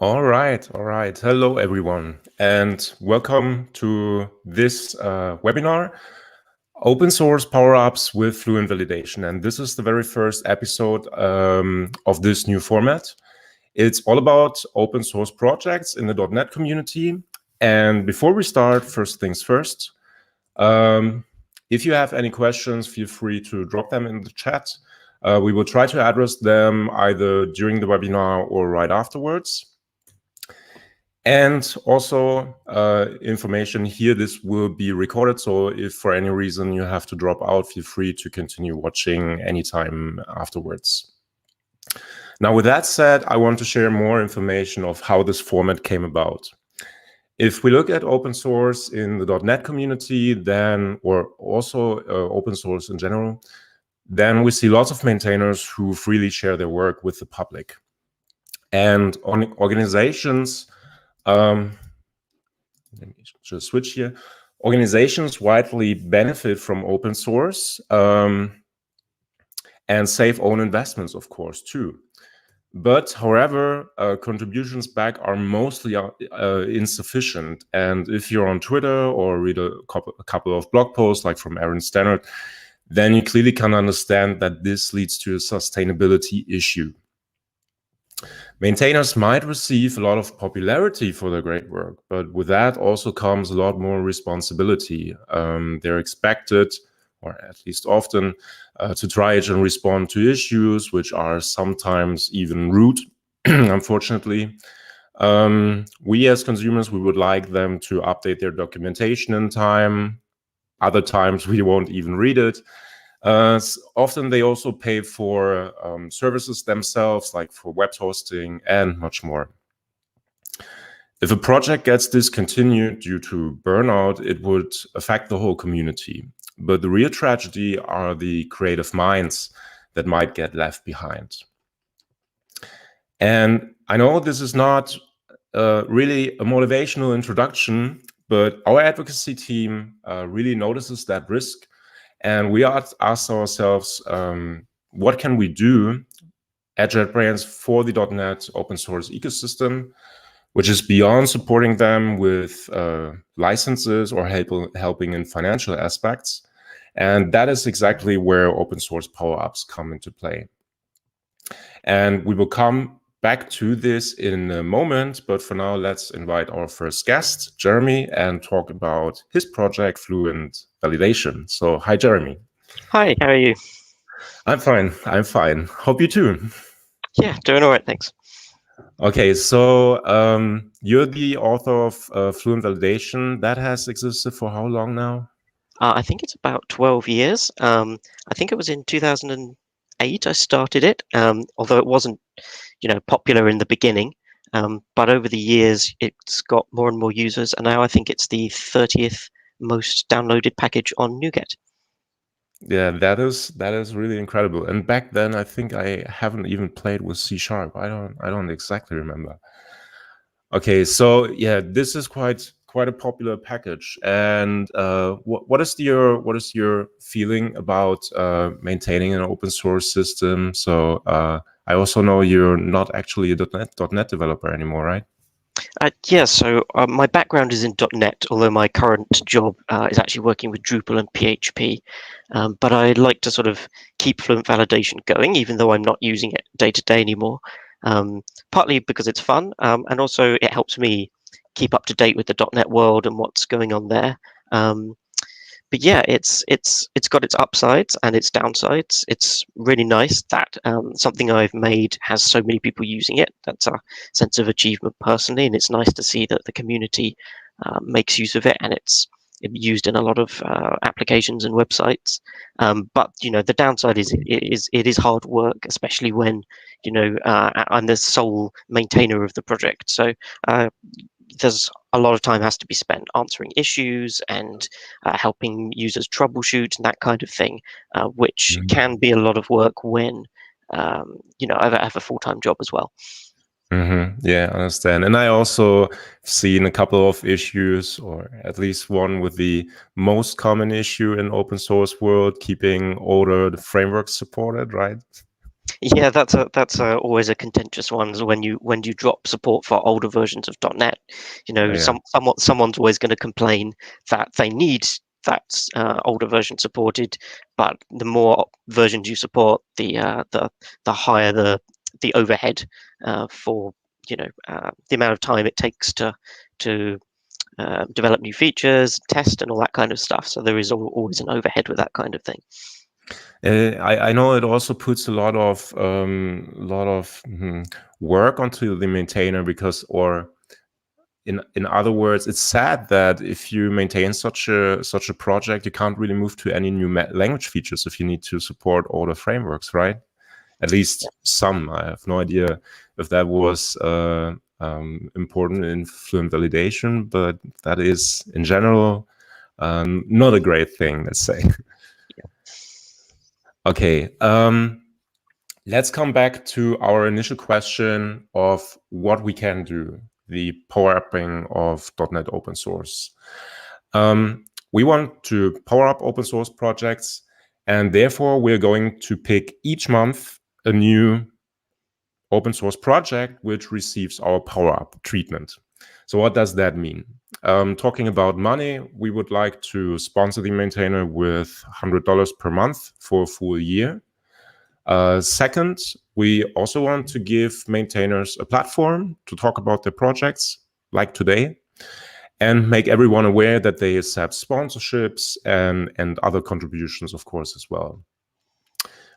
All right. Hello, everyone, and welcome to this webinar, Open Source Power-Ups with FluentValidation. And this is the very first episode of this new format. It's all about open source projects in the .NET community. And before we start, first things first, if you have any questions, feel free to drop them in the chat. We will try to address them either during the webinar or right afterwards. And also information here, this will be recorded. So if for any reason you have to drop out, feel free to continue watching anytime afterwards. Now, with that said, I want to share more information of how this format came about. If we look at open source in the .NET community, then, or also open source in general, then we see lots of maintainers who freely share their work with the public. And on organizations, let me just switch here. Organizations widely benefit from open source and save own investments, of course, too. But however, contributions back are mostly insufficient. And if you're on Twitter or read a couple of blog posts like from Aaron Stannard, then you clearly can understand that this leads to a sustainability issue. Maintainers might receive a lot of popularity for their great work, but with that also comes a lot more responsibility. They're expected, or at least often, to try and respond to issues which are sometimes even rude, unfortunately. We as consumers, we would like them to update their documentation in time. Other times we won't even read it. Often they also pay for services themselves, like for web hosting and much more. If a project gets discontinued due to burnout, it would affect the whole community. But the real tragedy are the creative minds that might get left behind. And I know this is not really a motivational introduction, but our advocacy team really notices that risk. And we asked ourselves, what can we do at JetBrains for the .NET open source ecosystem, which is beyond supporting them with licenses or helping in financial aspects. And that is exactly where open source power-ups come into play. And we will come back to this in a moment, but for now, let's invite our first guest, Jeremy, and talk about his project, FluentValidation. So, hi, Jeremy. Hi, how are you? I'm fine. Hope you too. Yeah, doing all right, thanks. Okay, so you're the author of FluentValidation. That has existed for how long now? I think it's about 12 years. I think it was in 2008 I started it, although it wasn't, popular in the beginning. But over the years, it's got more and more users, and now I think it's the 30th most downloaded package on NuGet. Yeah, that is really incredible. And back then, I think I haven't even played with C#. I don't exactly remember. Okay, so yeah, this is quite a popular package. And what is your feeling about maintaining an open source system? So I also know you're not actually a .NET developer anymore, right? Yeah, so my background is in .NET, although my current job is actually working with Drupal and PHP. But I like to sort of keep FluentValidation going, even though I'm not using it day to day anymore. Partly because it's fun, and also it helps me keep up to date with the .NET world and what's going on there. But yeah, it's got its upsides and its downsides. It's really nice that something I've made has so many people using it. That's a sense of achievement personally, and it's nice to see that the community makes use of it, and it's used in a lot of applications and websites. But the downside is it is hard work, especially when I'm the sole maintainer of the project. So there's a lot of time has to be spent answering issues and helping users troubleshoot and that kind of thing, which can be a lot of work when I have a full-time job as well. Yeah, I understand. And I also seen a couple of issues, or at least one with the most common issue in open source world, keeping older frameworks supported, right? Yeah, that's always a contentious one. Is when you drop support for older versions of .NET, Yeah. someone's always going to complain that they need that older version supported, but the more versions you support, the higher the overhead for the amount of time it takes to develop new features, test, and all that kind of stuff. So there is always an overhead with that kind of thing. I know it also puts a lot of work onto the maintainer because, or in other words, it's sad that if you maintain such a project, you can't really move to any new language features if you need to support all the frameworks, right? At least some. I have no idea if that was important in FluentValidation, but that is in general not a great thing, let's say. Okay, let's come back to our initial question of what we can do, the power-upping of .NET open source. We want to power up open source projects, and therefore we're going to pick each month a new open source project which receives our power-up treatment. So what does that mean? Talking about money, we would like to sponsor the maintainer with $100 per month for a full year. Second, we also want to give maintainers a platform to talk about their projects, like today, and make everyone aware that they accept sponsorships and other contributions, of course, as well.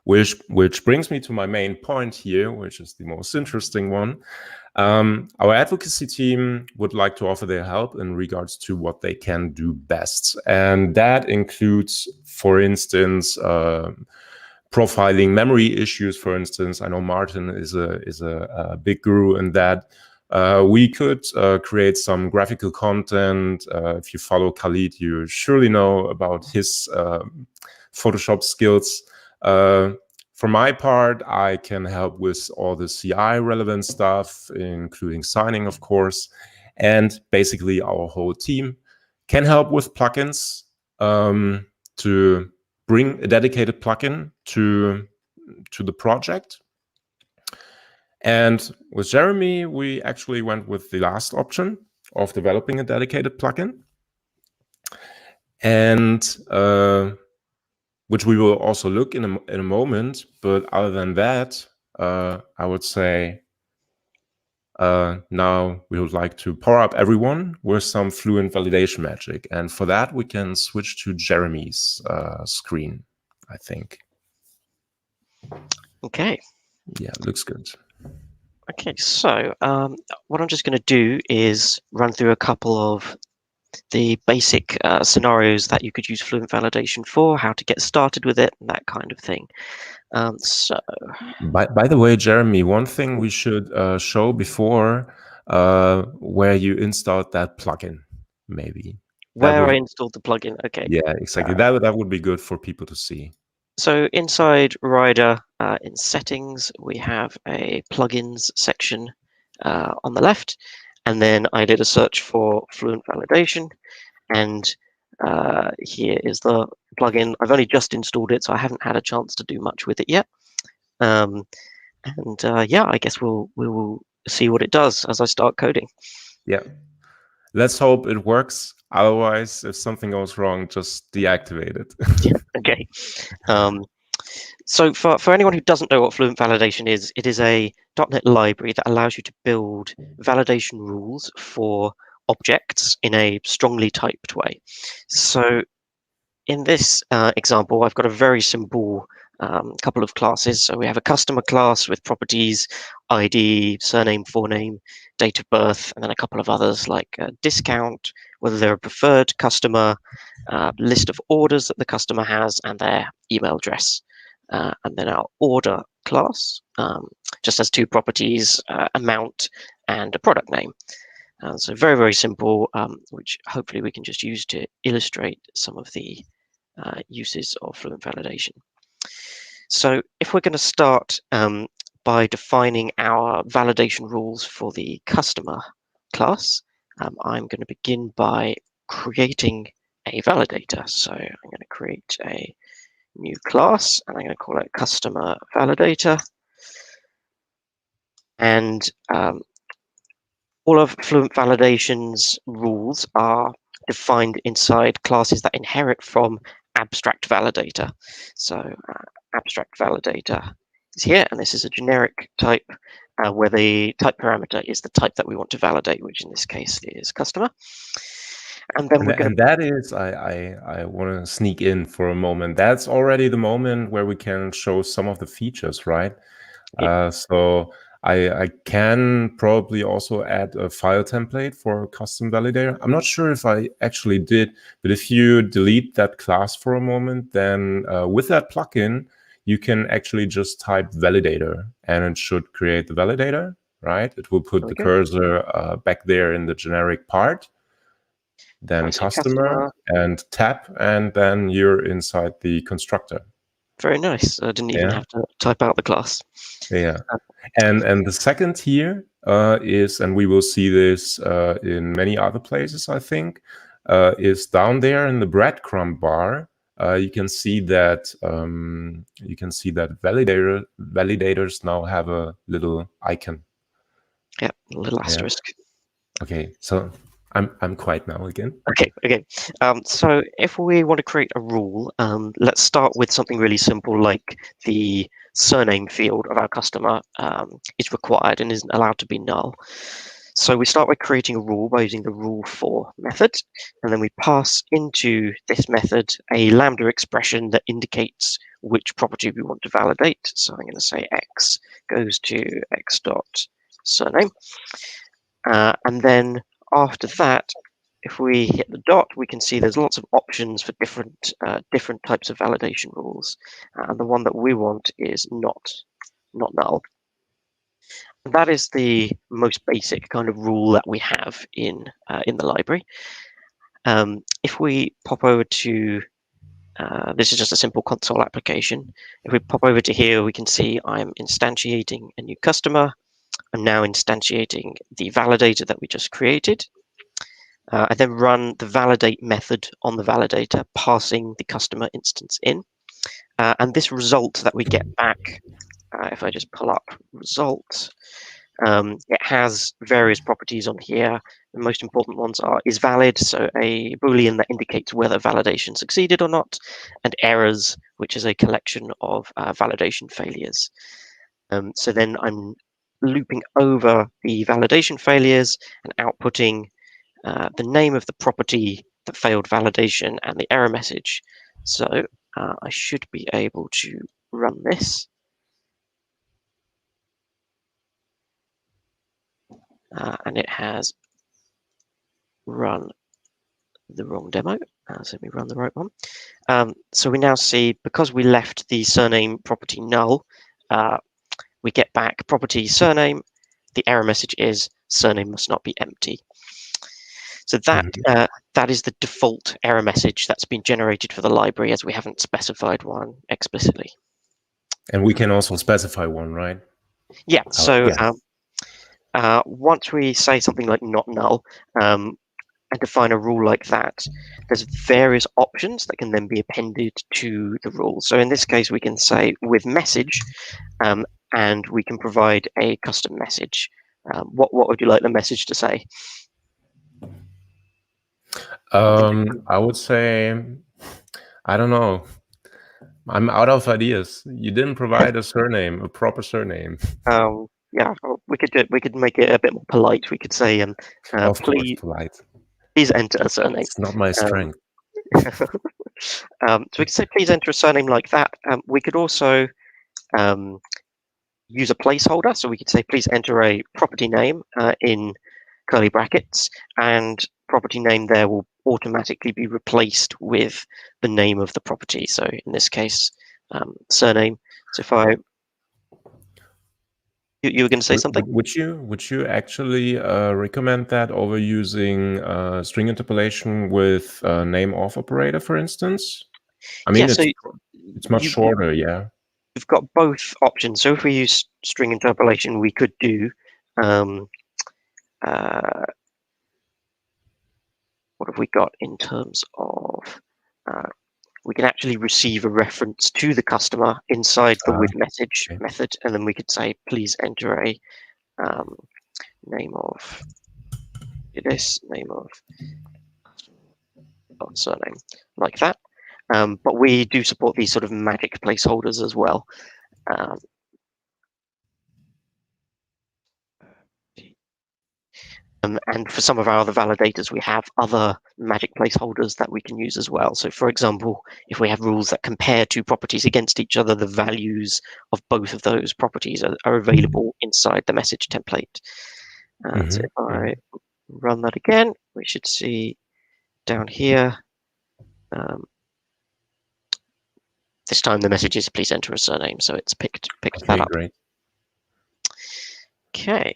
Which brings me to my main point here, which is the most interesting one. Our advocacy team would like to offer their help in regards to what they can do best. And that includes, for instance, profiling memory issues, for instance. I know Martin is a big guru in that. We could create some graphical content. If you follow Khalid, you surely know about his Photoshop skills. For my part, I can help with all the CI relevant stuff, including signing, of course. And basically, our whole team can help with plugins to bring a dedicated plugin to the project. And with Jeremy, we actually went with the last option of developing a dedicated plugin, and which we will also look in a moment. But other than that, I would say now we would like to power up everyone with some Fluent validation magic. And for that, we can switch to Jeremy's screen, I think. Okay. Yeah, looks good. Okay, so what I'm just going to do is run through a couple of the basic scenarios that you could use Fluent Validation for, how to get started with it, and that kind of thing. So, by the way, Jeremy, one thing we should show before where you installed that plugin, maybe. where I installed the plugin. Okay. Yeah, exactly. That would be good for people to see. So inside Rider, in Settings, we have a Plugins section on the left, and then I did a search for Fluent Validation, and here is the plugin. I've only just installed it, so I haven't had a chance to do much with it yet. Yeah, I guess we will see what it does as I start coding. Yeah, let's hope it works. Otherwise, if something goes wrong, just deactivate it. Okay. So for anyone who doesn't know what Fluent Validation is, it is a .NET library that allows you to build validation rules for objects in a strongly typed way. So in this example, I've got a very simple couple of classes. So we have a customer class with properties, ID, surname, forename, date of birth, and then a couple of others like discount, whether they're a preferred customer, list of orders that the customer has, and their email address. And then our order class just has two properties, amount and a product name. So very, very simple, which hopefully we can just use to illustrate some of the uses of Fluent Validation. So if we're going to start by defining our validation rules for the customer class, I'm going to begin by creating a validator. So I'm going to create a new class, and I'm going to call it customer validator. And all of FluentValidation's rules are defined inside classes that inherit from abstract validator. So abstract validator is here, and this is a generic type where the type parameter is the type that we want to validate, which in this case is customer. And then we're going to... that is, I want to sneak in for a moment. That's already the moment where we can show some of the features, right? Yeah. So I can probably also add a file template for custom validator. I'm not sure if I actually did, but if you delete that class for a moment, then with that plugin, you can actually just type validator and it should create the validator, right? It will put the cursor back there in the generic part, then customer and tap, and then you're inside the constructor. Very nice. I didn't even have to type out the class. Yeah. And the second here is, and we will see this in many other places, I think, is down there in the breadcrumb bar. You can see that validators now have a little icon. Yeah, a little asterisk. Okay, so I'm quiet now again. Okay. So if we want to create a rule, let's start with something really simple, like the surname field of our customer is required and isn't allowed to be null. So we start by creating a rule by using the rule for method, and then we pass into this method a lambda expression that indicates which property we want to validate. So I'm going to say x goes to x dot surname, and then after that, if we hit the dot, we can see there's lots of options for different types of validation rules, and the one that we want is not null. And that is the most basic kind of rule that we have in the library. If we pop over to this is just a simple console application. If we pop over to here, we can see I'm instantiating a new customer. I'm now instantiating the validator that we just created. I then run the validate method on the validator, passing the customer instance in. And this result that we get back, if I just pull up results, it has various properties on here. The most important ones are is valid, so a Boolean that indicates whether validation succeeded or not, and errors, which is a collection of validation failures. So then I'm looping over the validation failures and outputting the name of the property that failed validation and the error message. So I should be able to run this. And it has run the wrong demo. So let me run the right one. So we now see, because we left the surname property null, we get back property surname. The error message is surname must not be empty. So that that is the default error message that's been generated for the library, as we haven't specified one explicitly. And we can also specify one, right? Yeah. So once we say something like not null and define a rule like that, there's various options that can then be appended to the rule. So in this case, we can say with message, and we can provide a custom message. What would you like the message to say? I would say, I don't know. I'm out of ideas. You didn't provide a surname, a proper surname. Yeah, we could make it a bit more polite. We could say, of course, polite. Please enter a surname. It's not my strength. So we could say, please enter a surname like that. We could also use a placeholder. So we could say, please enter a property name in curly brackets, and property name there will automatically be replaced with the name of the property. So in this case, surname. So if I... You were going to say something? Would you actually recommend that over using string interpolation with name of operator, for instance? I mean, it's much shorter, yeah. We've got both options. So if we use string interpolation, we could do what have we got in terms of we can actually receive a reference to the customer inside the with message method, and then we could say, please enter a name of this, name of surname, like that. But we do support these sort of magic placeholders as well. And for some of our other validators, we have other magic placeholders that we can use as well. So for example, if we have rules that compare two properties against each other, the values of both of those properties are available inside the message template. So if I run that again, we should see down here, this time the message is please enter a surname. So it's picked that up. Great. Okay.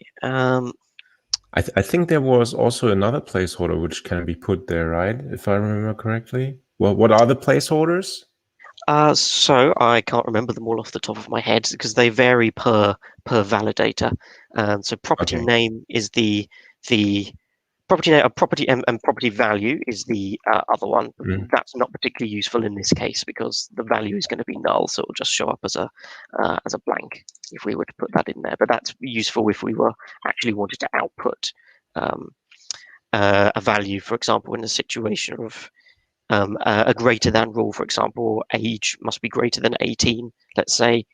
I think there was also another placeholder which can be put there, right? If I remember correctly. Well, what are the placeholders? So I can't remember them all off the top of my head because they vary per validator. So property name is the property name, property and property value is the other one. That's not particularly useful in this case because the value is going to be null, so it'll just show up as a blank if we were to put that in there. But that's useful if we were actually wanted to output a value, for example, in a situation of a greater than rule, for example, age must be greater than 18. Let's say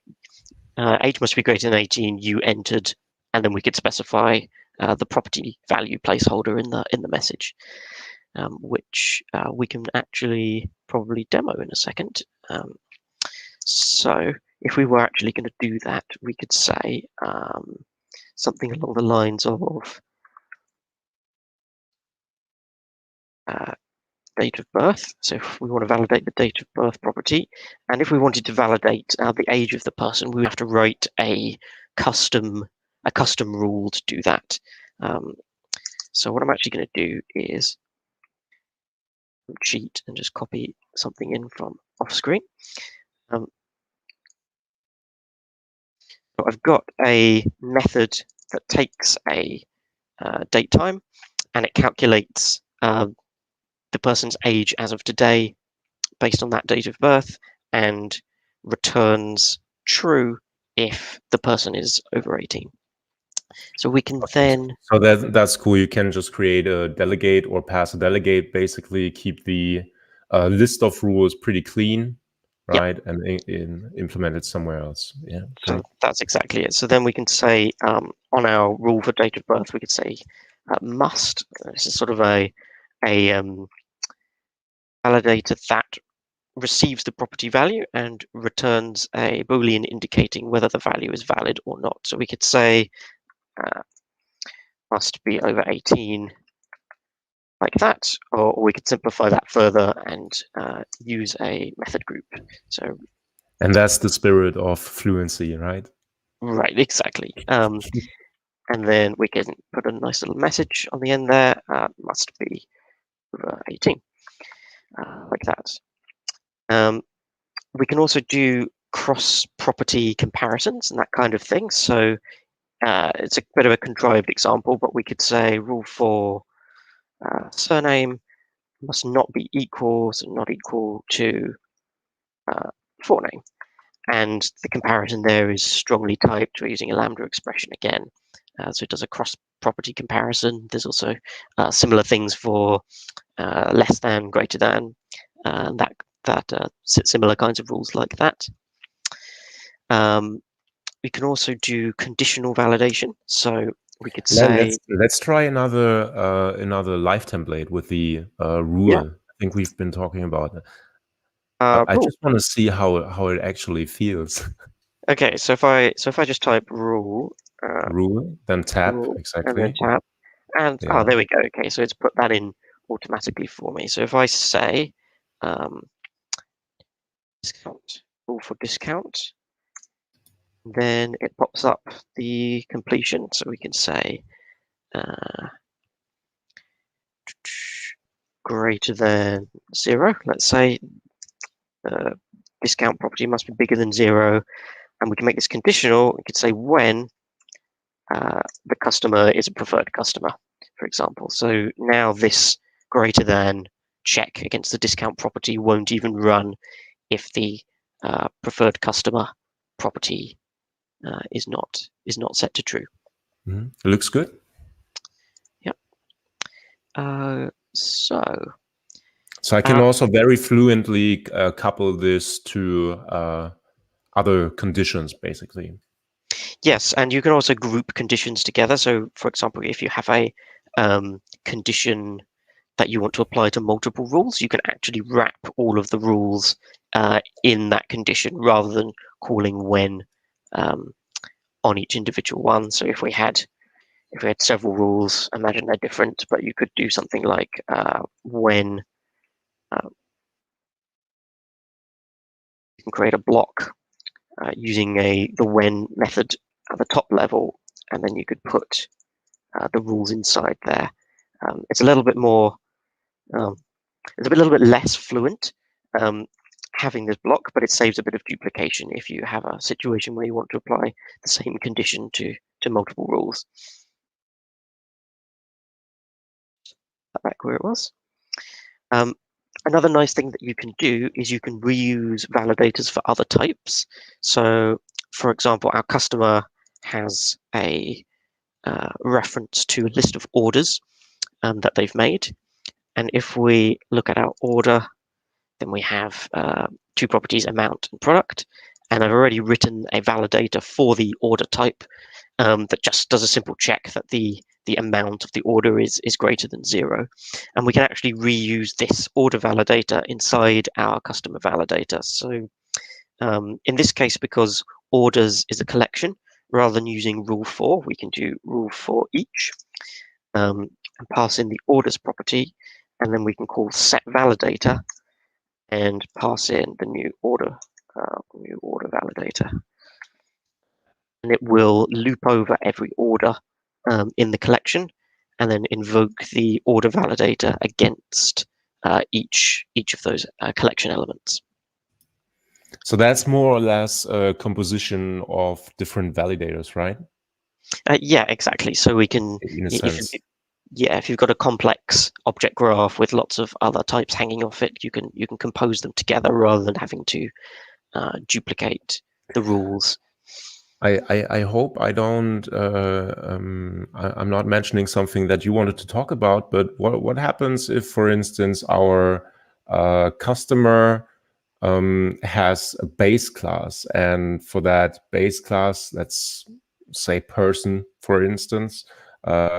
age must be greater than 18. You entered, and then we could specify the property value placeholder in the message, which we can actually probably demo in a second. So if we were actually going to do that, we could say something along the lines of date of birth. So if we want to validate the date of birth property, and if we wanted to validate the age of the person, we have to write a custom rule to do that. So what I'm actually going to do is cheat and just copy something in from off screen. So I've got a method that takes a date time and it calculates the person's age as of today based on that date of birth and returns true if the person is over 18. So we can then... So that's cool. You can just create a delegate or pass a delegate, basically keep the list of rules pretty clean, right? Yep. And implement it somewhere else. Yeah. So that's exactly it. So then we can say on our rule for date of birth, we could say must. This is sort of a validator that receives the property value and returns a Boolean indicating whether the value is valid or not. So we could say must be over 18 like that, or we could simplify that further and use a method group. So, and that's the spirit of fluency, right? Right, exactly. And then we can put a nice little message on the end there, must be over 18, like that. We can also do cross-property comparisons and that kind of thing. So it's a bit of a contrived example, but we could say rule for surname must not be equal, so not equal to forename. And the comparison there is strongly typed. We're using a lambda expression again. So it does a cross-property comparison. There's also similar things for less than, greater than, similar kinds of rules like that. We can also do conditional validation. So we could say, let's try another live template with the rule. Yeah. I think we've been talking about it. I just want to see how it actually feels. Okay, so if I just type rule, then tab, rule, exactly, and then tab, and there we go. Okay, so it's put that in automatically for me. So if I say discount, rule for discount, then it pops up the completion. So we can say greater than 0. Let's say discount property must be bigger than 0, and we can make this conditional. We could say when the customer is a preferred customer, for example. So now this greater than check against the discount property won't even run if the preferred customer property is not set to true. It looks good. Yep. So I can also very fluently couple this to other conditions, basically. yes, and you can also group conditions together. So, for example, if you have a condition that you want to apply to multiple rules, you can actually wrap all of the rules in that condition rather than calling when on each individual one. So if we had several rules, imagine they're different, but you could do something like when you can create a block using the when method at the top level, and then you could put the rules inside there. It's a little bit more, it's a little bit less fluent having this block, but it saves a bit of duplication if you have a situation where you want to apply the same condition to multiple rules. Back where it was. Another nice thing that you can do is you can reuse validators for other types. So, for example, our customer has a reference to a list of orders that they've made. And if we look at our order, then we have two properties, amount and product. And I've already written a validator for the order type that just does a simple check that the amount of the order is greater than 0. And we can actually reuse this order validator inside our customer validator. So in this case, because orders is a collection, rather than using rule for, we can do rule for each and pass in the orders property. And then we can call set validator and pass in the new order validator. And it will loop over every order in the collection and then invoke the order validator against each of those collection elements. So that's more or less a composition of different validators, right? Yeah, exactly. So we can, in a sense. if you've got a complex object graph with lots of other types hanging off it, you can compose them together rather than having to duplicate the rules. I hope I don't. I'm not mentioning something that you wanted to talk about, but what happens if, for instance, our customer has a base class, and for that base class, let's say person, for instance,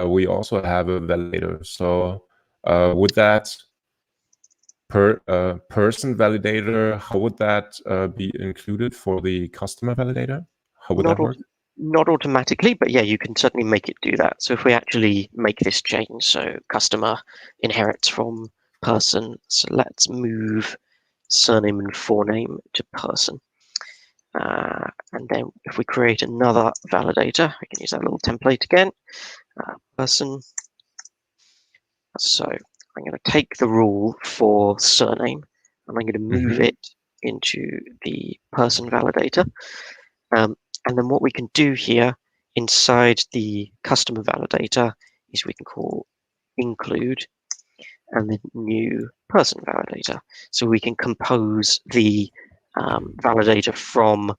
we also have a validator. So would that person validator, how would that be included for the customer validator? How would that work? Not automatically, but yeah, you can certainly make it do that. So if we actually make this change, so customer inherits from person, so let's move surname and forename to person. And then if we create another validator, we can use that little template again, person. So I'm going to take the rule for surname and I'm going to move it into the person validator. And then what we can do here inside the customer validator is we can call include and then new person validator. So we can compose the validator from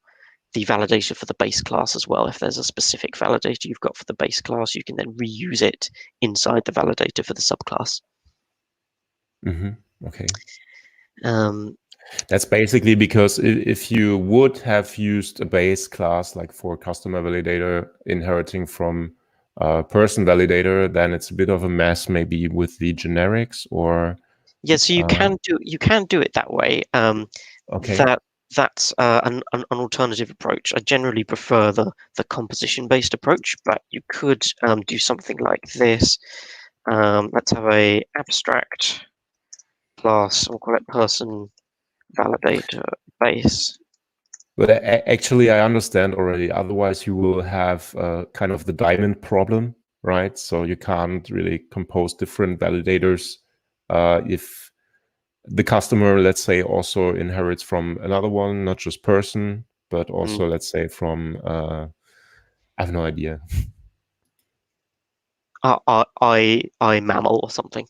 the validator for the base class as well. If there's a specific validator you've got for the base class, you can then reuse it inside the validator for the subclass. Okay. That's basically because if you would have used a base class like for customer validator inheriting from person validator, then it's a bit of a mess maybe with the generics, or yeah. So you can do it that way. Okay. That's an alternative approach. I generally prefer the composition-based approach, but you could do something like this. Let's have a abstract class. We'll call it person validator base. But actually, I understand already. Otherwise, you will have kind of the diamond problem, right? So you can't really compose different validators if the customer, let's say, also inherits from another one, not just person, but also, let's say, from I have no idea. I mammal or something.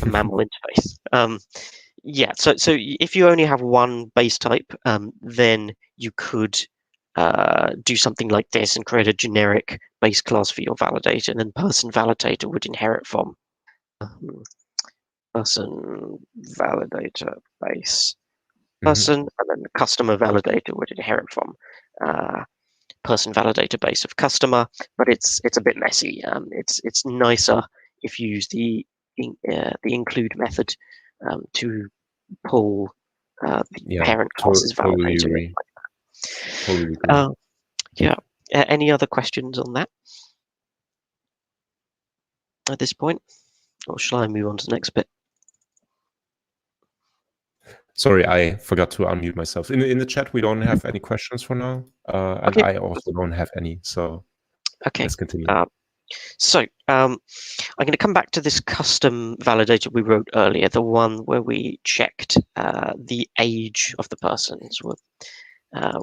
A mammal interface. Yeah. So if you only have one base type, then you could do something like this and create a generic base class for your validator, and then person validator would inherit from person validator base person, and then the customer validator would inherit from person validator base of customer. But it's a bit messy. It's nicer if you use the include method to pull the parent class's validator. Totally agree. Yeah. Any other questions on that at this point, or shall I move on to the next bit? Sorry, I forgot to unmute myself. In the chat, we don't have any questions for now, and Okay. I also don't have any. So okay, let's continue. So I'm going to come back to this custom validator we wrote earlier, the one where we checked the age of the person. So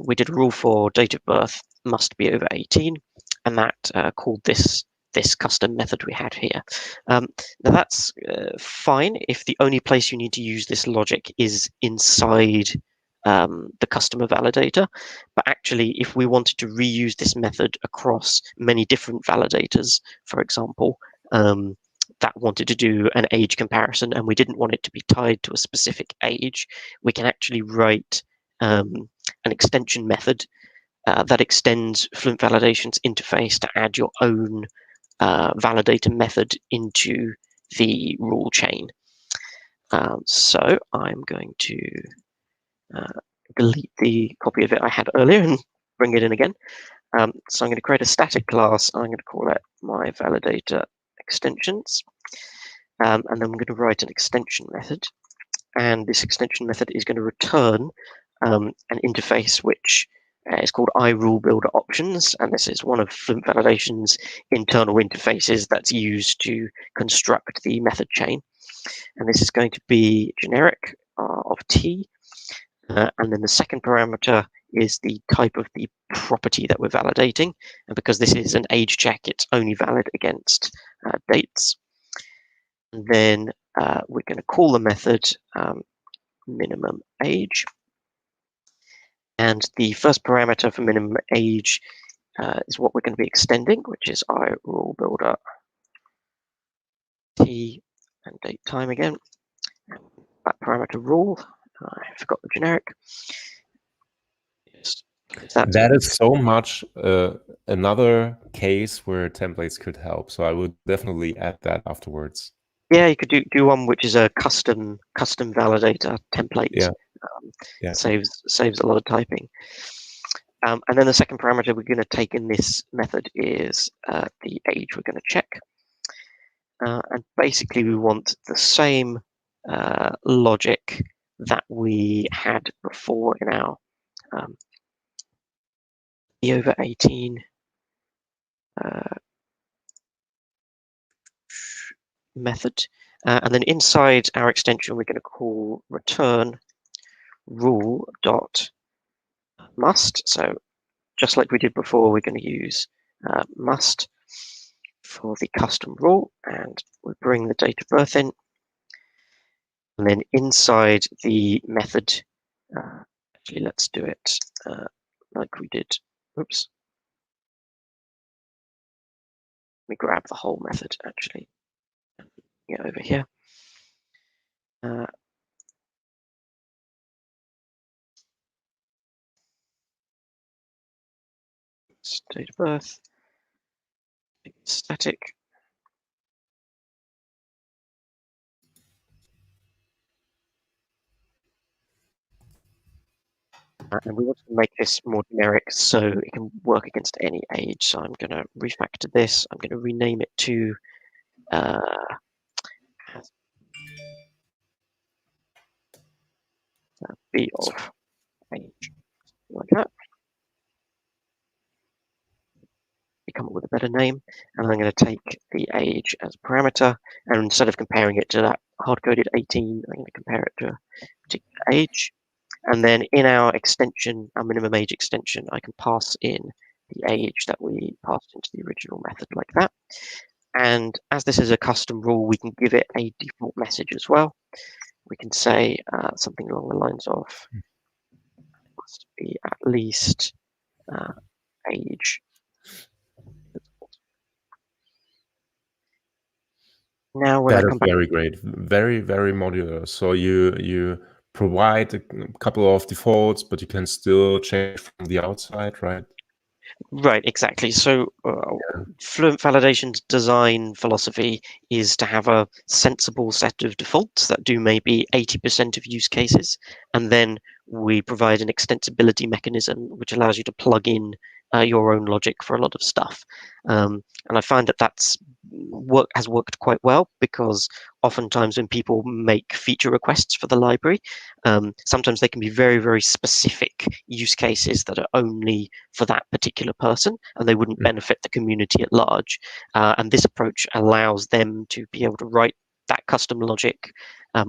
we did a rule for date of birth must be over 18, and that called this custom method we had here. Now that's fine if the only place you need to use this logic is inside the customer validator. But actually, if we wanted to reuse this method across many different validators, for example, that wanted to do an age comparison and we didn't want it to be tied to a specific age, we can actually write an extension method that extends FluentValidation's interface to add your own validator method into the rule chain. So I'm going to delete the copy of it I had earlier and bring it in again. So I'm going to create a static class. I'm going to call it my validator extensions. And then I'm going to write an extension method. And this extension method is going to return an interface which is called iRuleBuilderOptions, and this is one of FluentValidation's internal interfaces that's used to construct the method chain. And this is going to be generic of t, and then the second parameter is the type of the property that we're validating. And because this is an age check, it's only valid against dates. And then we're going to call the method minimum age. And the first parameter for minimum age is what we're going to be extending, which is iRuleBuilder t and date time again. That parameter rule, I forgot the generic. Yes, that is so much another case where templates could help. So I would definitely add that afterwards. Yeah, you could do one which is a custom validator template. Yeah. Saves a lot of typing. And then the second parameter we're going to take in this method is the age we're going to check. And basically we want the same logic that we had before in our the over 18 method. And then inside our extension, we're going to call return rule dot must. So just like we did before, we're going to use must for the custom rule, and we bring the date of birth in. And then inside the method, actually, let's do it like we did. Oops. Let me grab the whole method, actually. Yeah, over here. Date of birth, static. And we want to make this more generic so it can work against any age. So I'm going to refactor this. I'm going to rename it to be of age, like that. We come up with a better name, and I'm going to take the age as a parameter, and instead of comparing it to that hard-coded 18, I'm going to compare it to a particular age. And then in our extension, our minimum age extension, I can pass in the age that we passed into the original method like that. And as this is a custom rule, we can give it a default message as well. We can say something along the lines of, it must be at least age. Now, when I come back, very great, very modular. So you provide a couple of defaults, but you can still change from the outside, right? Right, exactly. So Fluent Validation's design philosophy is to have a sensible set of defaults that do maybe 80% of use cases, and then we provide an extensibility mechanism which allows you to plug in your own logic for a lot of stuff. And I find that has worked quite well, because oftentimes when people make feature requests for the library, sometimes they can be very specific use cases that are only for that particular person, and they wouldn't benefit the community at large. And this approach allows them to be able to write that custom logic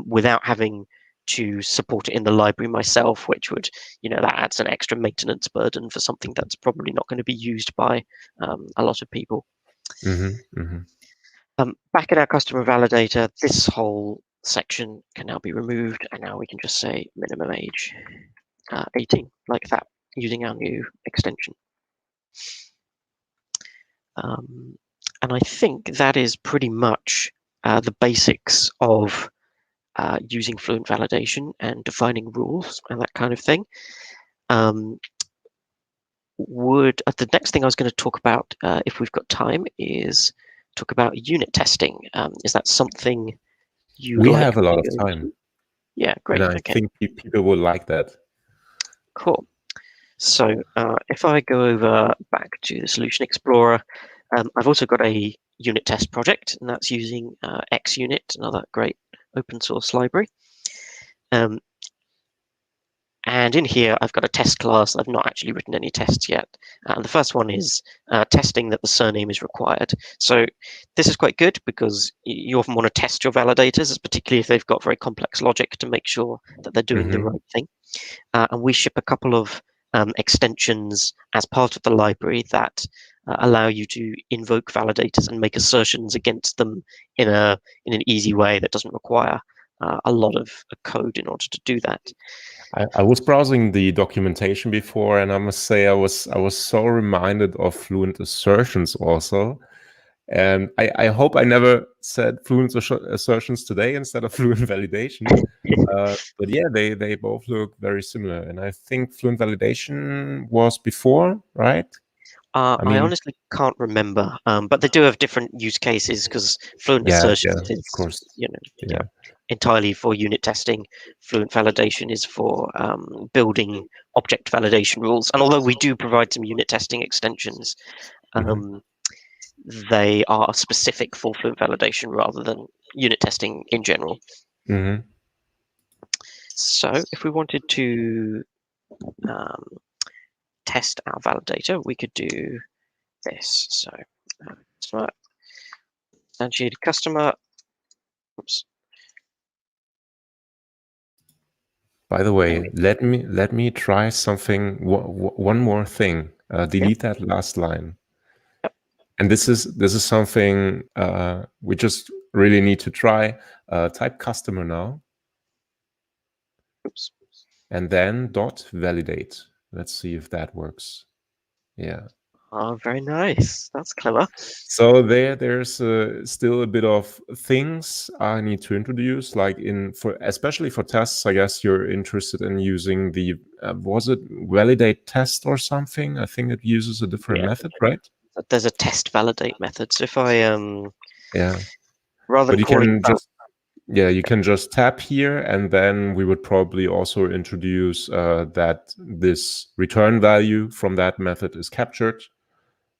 without having to support it in the library myself, which would, that adds an extra maintenance burden for something that's probably not going to be used by a lot of people. Back in our customer validator, this whole section can now be removed, and now we can just say minimum age 18, like that, using our new extension. And I think that is pretty much the basics of using Fluent Validation and defining rules and that kind of thing. The next thing I was going to talk about, if we've got time, is talk about unit testing. Is that something we have a lot of time? Yeah, great. And I think people will like that. Cool. So if I go over back to the Solution Explorer, I've also got a unit test project, and that's using XUnit, another great open source library. And in here, I've got a test class. I've not actually written any tests yet. And the first one is testing that the surname is required. So this is quite good, because you often want to test your validators, particularly if they've got very complex logic, to make sure that they're doing the right thing. And we ship a couple of extensions as part of the library that allow you to invoke validators and make assertions against them in an easy way that doesn't require a lot of code in order to do that. I was browsing the documentation before, and I must say I was so reminded of Fluent assertions also. And I hope I never said Fluent assertions today instead of Fluent validation. But yeah, they both look very similar. And I think Fluent validation was before, right? I honestly can't remember, but they do have different use cases, because Fluent assertions is, of course. Entirely for unit testing. Fluent validation is for building object validation rules. And although we do provide some unit testing extensions, they are specific for Fluent validation rather than unit testing in general. So if we wanted to test our validator, we could do this. So instantiated customer. Oops. By the way, let me try something. One more thing. Delete that last line. And this is something we just really need to try. Type customer now. Oops. And then .validate. Let's see if that works. Yeah. Oh, very nice. That's clever. So there's still a bit of things I need to introduce, like especially for tests. I guess you're interested in using the was it validate test or something? I think it uses a different method, right? There's a test validate method. So if I rather than calling you can just tap here, and then we would probably also introduce that this return value from that method is captured.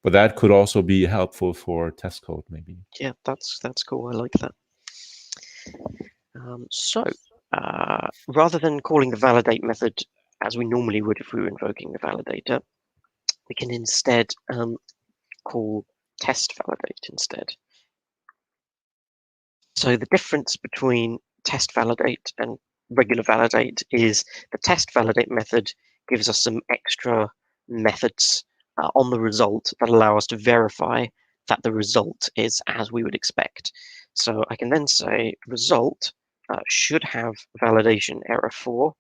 But that could also be helpful for test code, maybe. Yeah, that's cool. I like that. So rather than calling the validate method as we normally would if we were invoking the validator, we can instead call test validate instead. So the difference between test validate and regular validate is the test validate method gives us some extra methods on the result that allow us to verify that the result is as we would expect. So I can then say result should have validation error 4.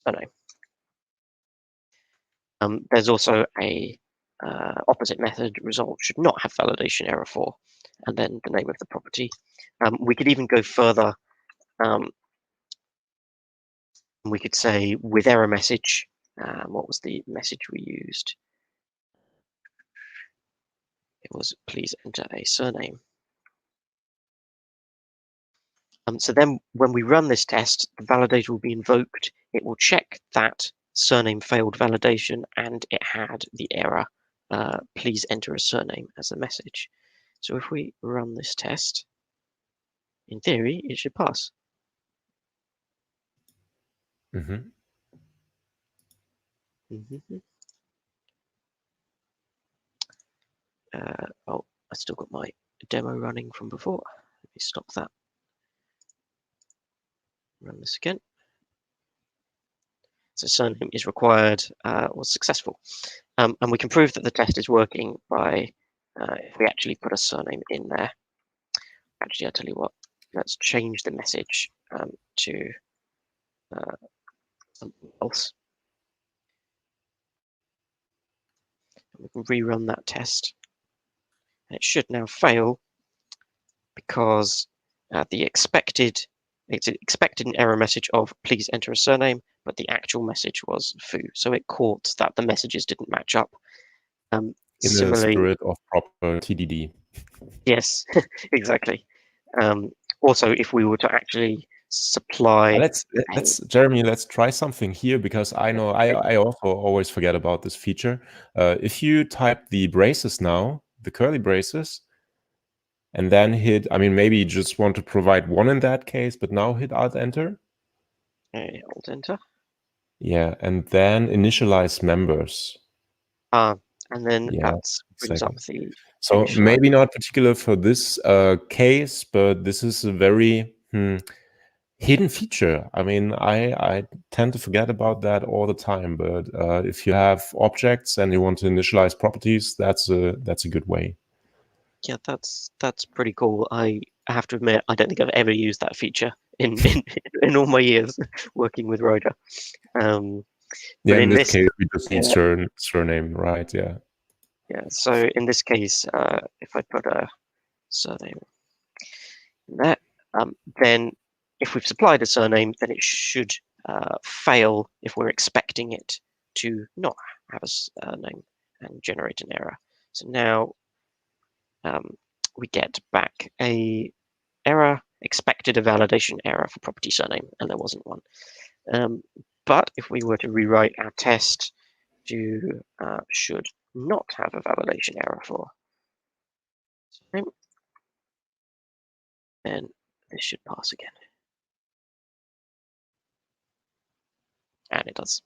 Oh no. There's also a opposite method result should not have validation error for, and then the name of the property. We could even go further. We could say with error message. What was the message we used? It was please enter a surname. So then when we run this test, the validator will be invoked. It will check that surname failed validation and it had the error, please enter a surname as a message. So if we run this test, in theory, it should pass. Mm-hmm. Oh, I still got my demo running from before. Let me stop that. Run this again. So surname is required, was successful. And we can prove that the test is working by if we actually put a surname in there. Actually, I'll tell you what, let's change the message to something else. We can rerun that test. And it should now fail because it's expected an error message of please enter a surname, but the actual message was foo. So it caught that the messages didn't match up. In Similarly, the spirit of proper TDD. Yes, exactly. Also, if we were to actually supply, let's Jeremy, let's try something here, because I know I also always forget about this feature. If you type the braces now, the curly braces, and then hit, I mean, maybe you just want to provide one in that case, but now hit Alt Enter. Alt Enter. Yeah, and then initialize members. And then Yeah, that brings up the. So maybe not particular for this case, but this is a very hidden feature. I mean, I tend to forget about that all the time. But if you have objects and you want to initialize properties, that's a good way. Yeah, that's pretty cool. I have to admit, I don't think I've ever used that feature in all my years working with Roger. Yeah, in this case, we just need surname, right? Yeah. Yeah. So in this case, if I put a surname in there, then if we've supplied a surname, then it should fail if we're expecting it to not have a name and generate an error. So now we get back a error, expected a validation error for property surname, and there wasn't one. But if we were to rewrite our test to should not have a validation error for surname, then this should pass again. And it does.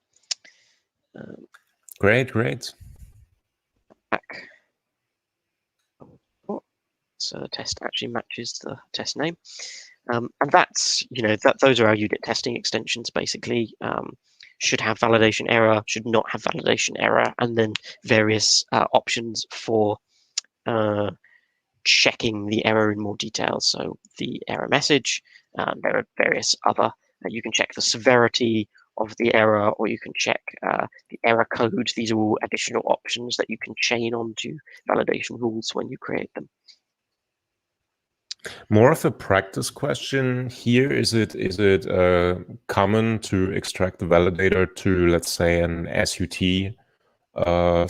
Great. Back. So the test actually matches the test name. And that's, those are our unit testing extensions, basically. Should have validation error, should not have validation error, and then various options for checking the error in more detail. So the error message, there are various other, you can check the severity of the error, or you can check the error code. These are all additional options that you can chain onto validation rules when you create them. More of a practice question here. Is it common to extract the validator to, let's say, an SUT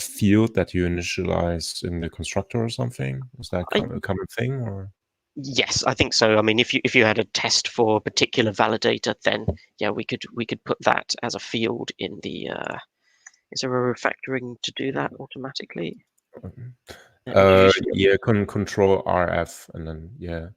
field that you initialize in the constructor or something? Is that a common thing, or? Yes, I think so. I mean, if you had a test for a particular validator, then yeah, we could put that as a field in the. Is there a refactoring to do that automatically? Yeah, control RF, and then yeah.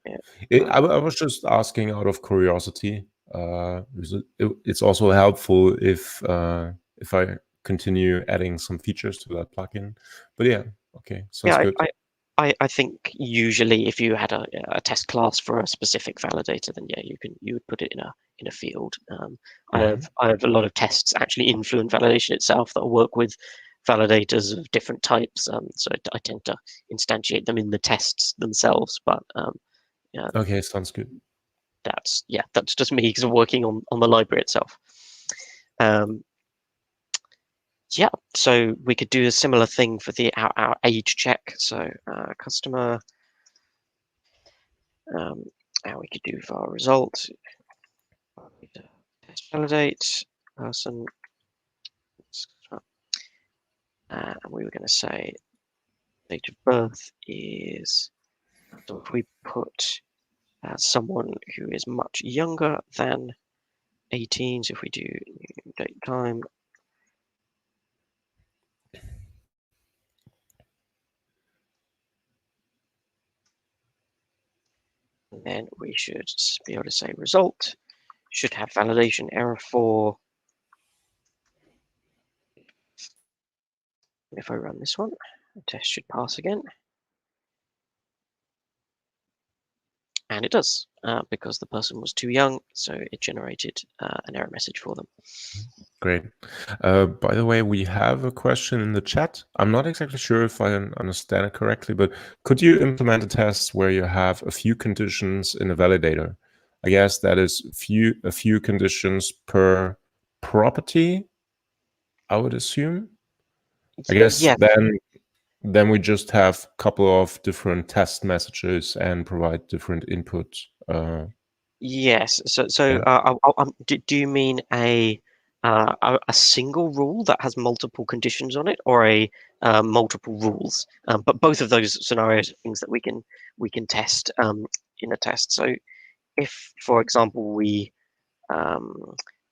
I was just asking out of curiosity. It's also helpful if I continue adding some features to that plugin. But yeah, okay, sounds good. I think usually if you had a test class for a specific validator, then yeah, you would put it in a field. I have a lot of tests actually in FluentValidation itself that work with validators of different types. So I tend to instantiate them in the tests themselves. But yeah. Okay, sounds good. That's just me because I'm working on the library itself. Yeah, so we could do a similar thing for the our age check. So customer, and we could do for our result, test validate person, and we were going to say date of birth is, so if we put someone who is much younger than 18, so if we do date time, and then we should be able to say result should have validation error for, if I run this one, the test should pass again. And it does, because the person was too young, so it generated an error message for them. Great. By the way, we have a question in the chat. I'm not exactly sure if I understand it correctly, but could you implement a test where you have a few conditions in a validator? I guess that is a few conditions per property, I would assume. I guess Yes. then we just have a couple of different test messages and provide different input. Yes. So Yeah. do you mean a single rule that has multiple conditions on it, or a multiple rules? But both of those scenarios are things that we can test in a test. So if, for example, we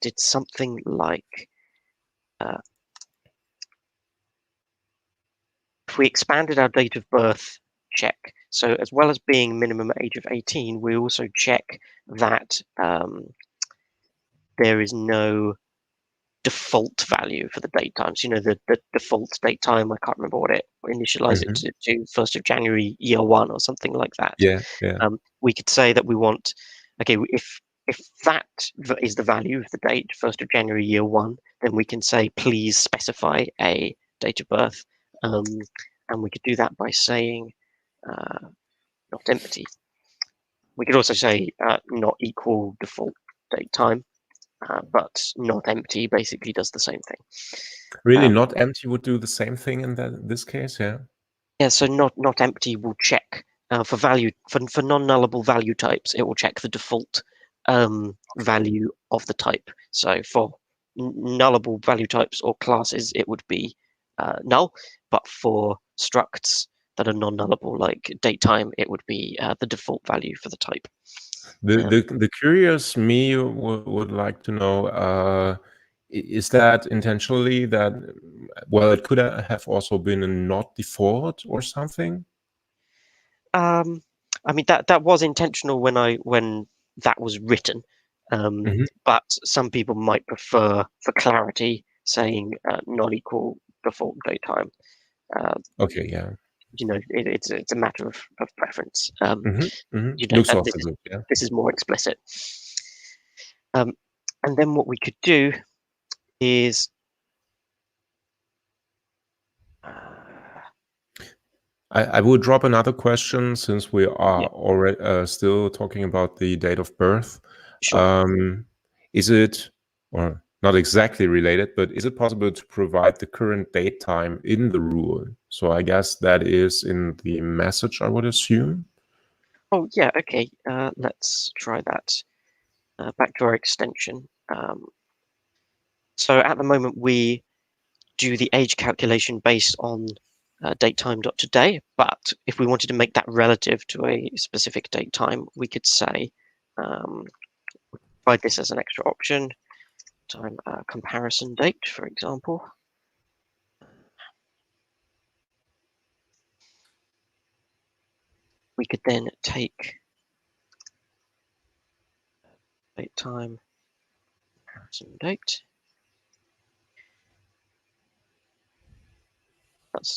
did something like if we expanded our date of birth check, so as well as being minimum age of 18, we also check that there is no default value for the date times. You know, the default date time, I can't remember what it initialize it to 1st of January year one or something like that. Yeah. We could say that we want, okay, if that is the value of the date, 1st of January year one, then we can say, please specify a date of birth. And we could do that by saying not empty. We could also say not equal default date time, but not empty basically does the same thing. Really, not empty would do the same thing in this case, yeah? Yeah, so not empty will check for value for non-nullable value types. It will check the default value of the type. So for nullable value types or classes, it would be null. But for structs that are non-nullable, like date time, it would be the default value for the type. The curious me would like to know, is that intentionally that, well, it could have also been a not default or something? I mean that was intentional when that was written, but some people might prefer, for clarity, saying not equal default date time. Okay, yeah. You know, it's a matter of preference. You know, Looks also good, yeah. this is more explicit. And then what we could do is I will drop another question since we are yeah, already still talking about the date of birth. sure. Is it, or not exactly related, but is it possible to provide the current date time in the rule? So I guess that is in the message, I would assume. Oh yeah, okay. Let's try that. Back to our extension. So at the moment we do the age calculation based on date time.today, but if we wanted to make that relative to a specific date time, we could say provide this as an extra option, time comparison date, for example. We could then take date time comparison date.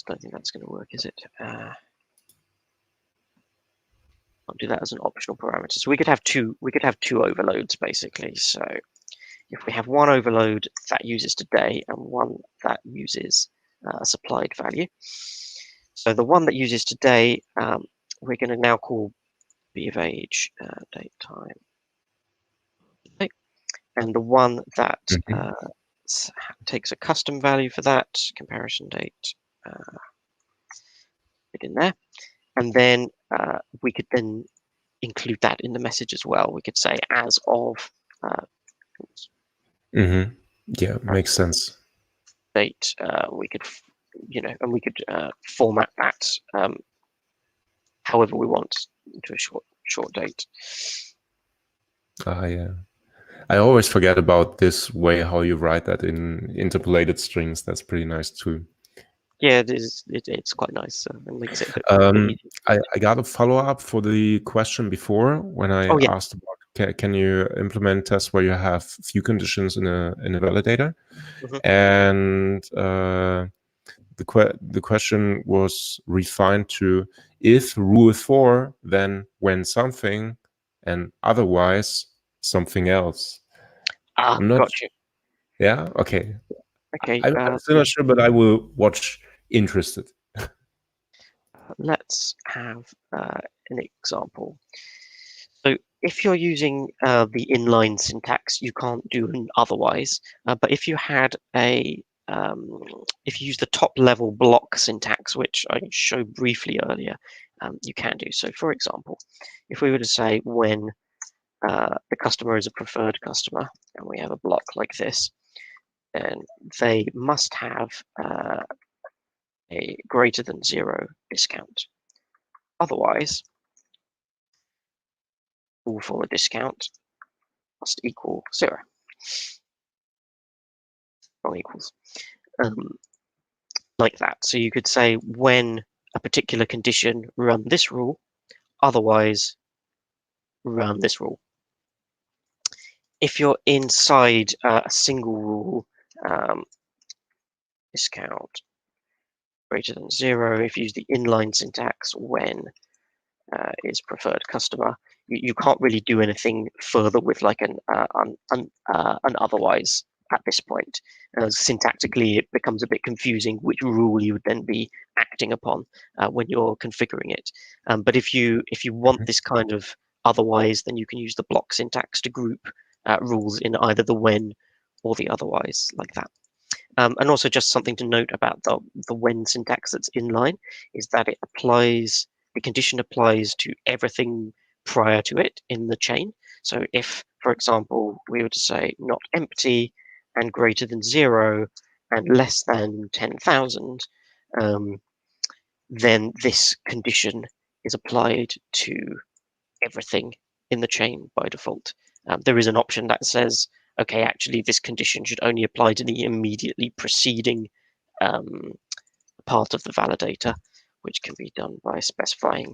Don't think that's going to work, is it? I'll do that as an optional parameter. So we could have two overloads basically. So if we have one overload that uses today and one that uses a supplied value. So the one that uses today, we're going to now call b of age date time. And the one that takes a custom value for that comparison date. Put in there, and then we could then include that in the message as well. We could say as of Yeah, makes sense. date. We could, and we could format that however we want into a short date. Yeah. I always forget about this way how you write that in interpolated strings. That's pretty nice too. Yeah, it is. It's quite nice. It makes it a bit easier. I got a follow-up for the question before when I asked about can you implement tests where you have few conditions in a validator, and the question was refined to if rule 4, then when something, and otherwise something else. I'm not. Got you. Yeah. Okay. Okay. I'm still not sure, but I will watch interested. Let's have an example. So if you're using the inline syntax, you can't do an otherwise. But if you had if you use the top level block syntax, which I showed briefly earlier, you can do. So for example, if we were to say when the customer is a preferred customer, and we have a block like this, then they must have a greater than 0 discount. Otherwise, all for a discount must equal 0. Or equals. Like that. So you could say when a particular condition, run this rule, otherwise run this rule. If you're inside a single rule, discount greater than 0, if you use the inline syntax, when is preferred customer, you can't really do anything further with like an otherwise at this point. Syntactically, it becomes a bit confusing which rule you would then be acting upon when you're configuring it. But if you want this kind of otherwise, then you can use the block syntax to group rules in either the when or the otherwise, like that. And also just something to note about the when syntax that's inline is that it applies, the condition applies to everything prior to it in the chain. So if, for example, we were to say not empty and greater than 0 and less than 10,000, then this condition is applied to everything in the chain by default. There is an option that says, okay, actually this condition should only apply to the immediately preceding part of the validator, which can be done by specifying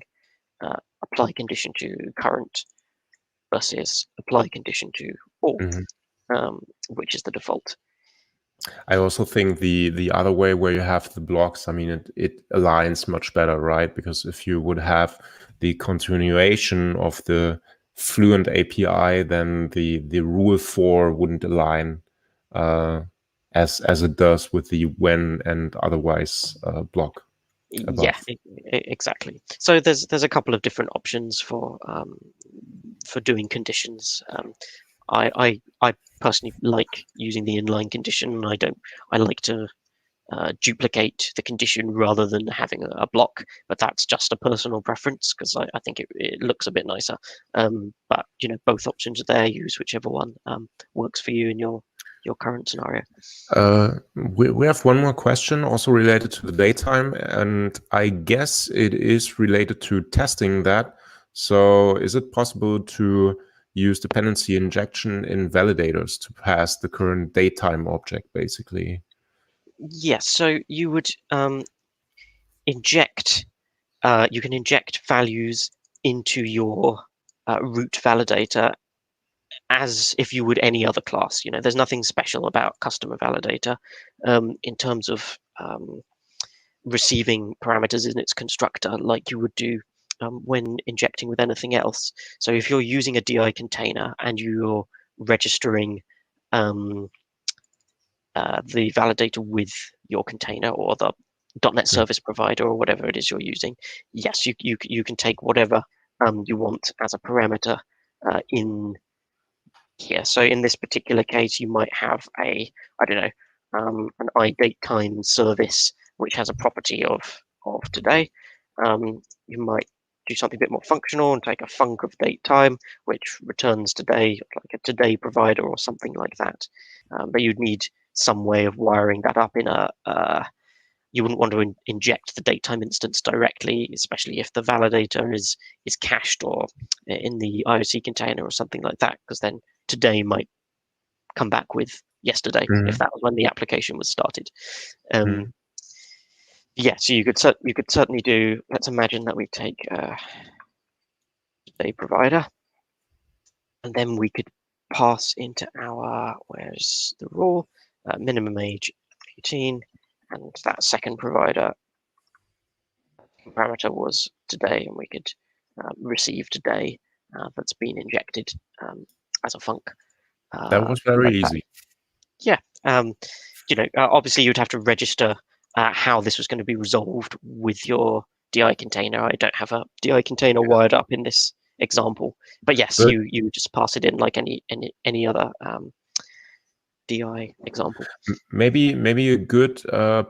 apply condition to current versus apply condition to all, which is the default. I also think the other way where you have the blocks, I mean, it aligns much better, right? Because if you would have the continuation of the Fluent API, then the rule 4 wouldn't align as it does with the when and otherwise block above. Yeah, exactly. So there's a couple of different options for doing conditions. I personally like using the inline condition. I like to duplicate the condition rather than having a block, but that's just a personal preference because I think it looks a bit nicer. But both options are there. Use whichever one works for you in your current scenario. We have one more question also related to the datetime, and I guess it is related to testing that. So is it possible to use dependency injection in validators to pass the current datetime object, basically? Yes, so you would inject, you can inject values into your root validator as if you would any other class. There's nothing special about customer validator in terms of receiving parameters in its constructor like you would do when injecting with anything else. So if you're using a DI container and you're registering the validator with your container or the .NET service provider or whatever it is you're using, yes, you can take whatever you want as a parameter in here. So in this particular case, you might have a, I don't know, an iDateTime service which has a property of today. You might do something a bit more functional and take a func of datetime, which returns today, like a today provider or something like that. But you'd need some way of wiring that up in a you wouldn't want to inject the datetime instance directly, especially if the validator is cached or in the IOC container or something like that, because then today might come back with yesterday if that was when the application was started. Yeah, so you could certainly do. Let's imagine that we take a provider, and then we could pass into our where's the rule minimum age 18, and that second provider parameter was today, and we could receive today that's been injected as a func. That was very easy. Yeah, obviously you'd have to register how this was going to be resolved with your DI container. I don't have a DI container wired up in this example, but yes, you just pass it in like any other DI example. Maybe a good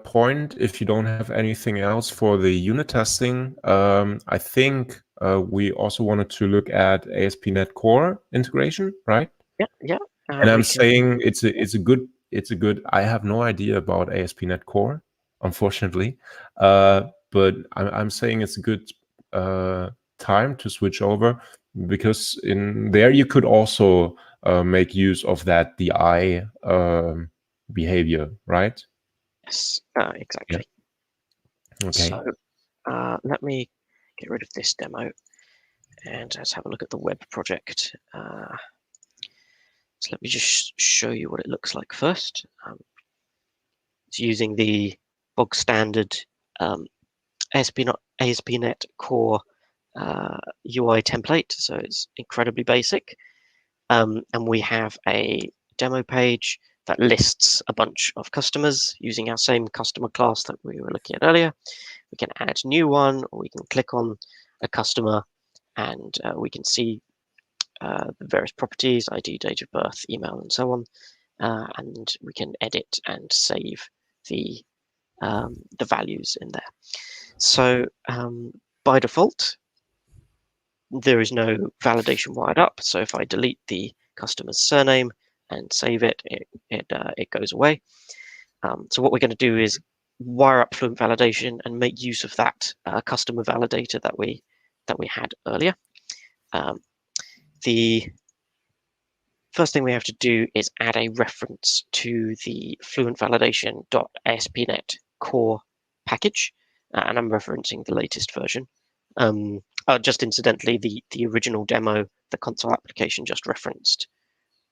point, if you don't have anything else for the unit testing, I think we also wanted to look at ASP.NET Core integration, right? Yeah. And I'm saying it's a good. I have no idea about ASP.NET Core, unfortunately, but I'm saying it's a good time to switch over, because in there you could also make use of that DI behavior, right? Yes, exactly. Yeah. Okay. So let me get rid of this demo and let's have a look at the web project. So let me just show you what it looks like first. It's using the bog standard ASP.NET Core UI template, so it's incredibly basic. And we have a demo page that lists a bunch of customers using our same customer class that we were looking at earlier. We can add a new one, or we can click on a customer and we can see the various properties, ID, date of birth, email, and so on. And we can edit and save the values in there. So by default, there is no validation wired up. So if I delete the customer's surname and save it, it goes away. So what we're going to do is wire up Fluent Validation and make use of that customer validator that we had earlier. The first thing we have to do is add a reference to the FluentValidation.ASP.NET Core package, and I'm referencing the latest version. Just incidentally, the original demo, the console application, just referenced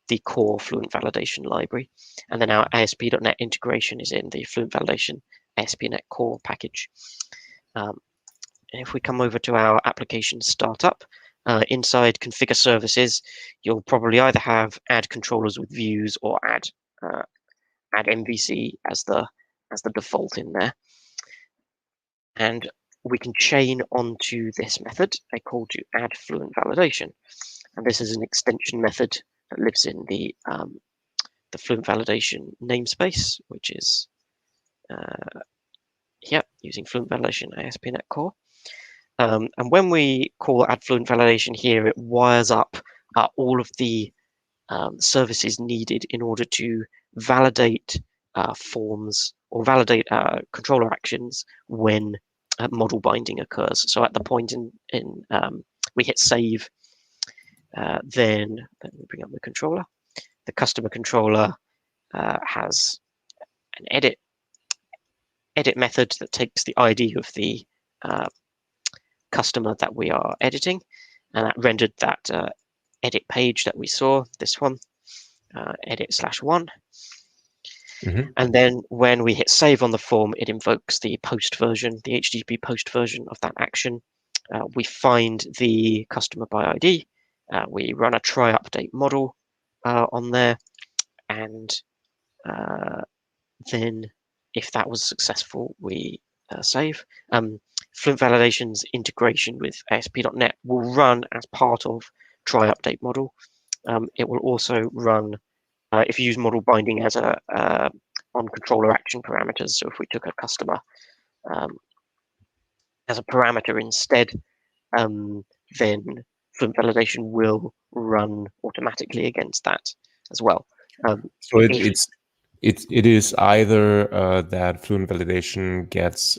the core Fluent Validation library, and then our ASP.NET integration is in the Fluent Validation ASP.NET Core package. If we come over to our application startup, inside configure services, you'll probably either have add controllers with views or add MVC as the default in there, and we can chain onto this method I called to add Fluent Validation, and this is an extension method that lives in the Fluent Validation namespace, which is here using Fluent Validation ASP.NET Core. And when we call add Fluent Validation here, it wires up all of the services needed in order to validate forms or validate controller actions when model binding occurs. So at the point in we hit save, then let me bring up the controller. The customer controller has an edit method that takes the ID of the customer that we are editing, and that rendered that edit page that we saw, this one, edit/1. And then when we hit save on the form, it invokes the post version, the HTTP post version of that action. We find the customer by ID. We run a try update model on there, and then if that was successful, we save. Fluent Validation's integration with ASP.NET will run as part of try update model. it will also run, if you use model binding as a on controller action parameters. So if we took a customer as a parameter instead, then Fluent Validation will run automatically against that as well. So it is either that Fluent Validation gets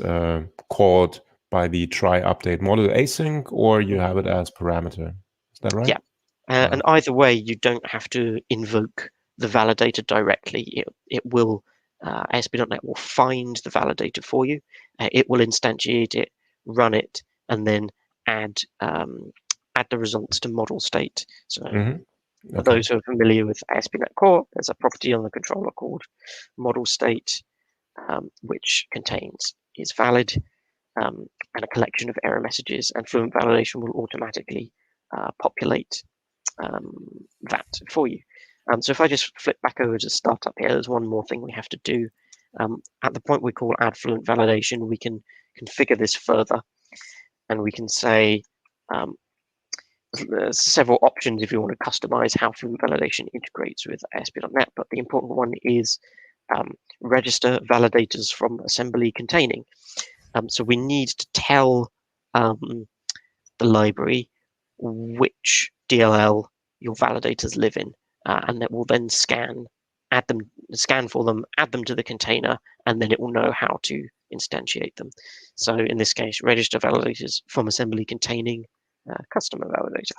called by the try update model async, or you have it as parameter. Is that right? Yeah. And either way, you don't have to invoke the validator directly. It will, ASP.NET will find the validator for you. It will instantiate it, run it, and then add the results to model state. So for those who are familiar with ASP.NET Core, there's a property on the controller called model state, which contains is valid and a collection of error messages, and Fluent Validation will automatically populate that for you. So if I just flip back over to startup here, there's one more thing we have to do. At the point we call add Fluent Validation, we can configure this further, and we can say there's several options if you want to customize how Fluent Validation integrates with ASP.NET, but the important one is register validators from assembly containing. So we need to tell the library which DLL your validators live in, and it will then scan for them, add them to the container, and then it will know how to instantiate them. So in this case, register validators from assembly containing customer validator.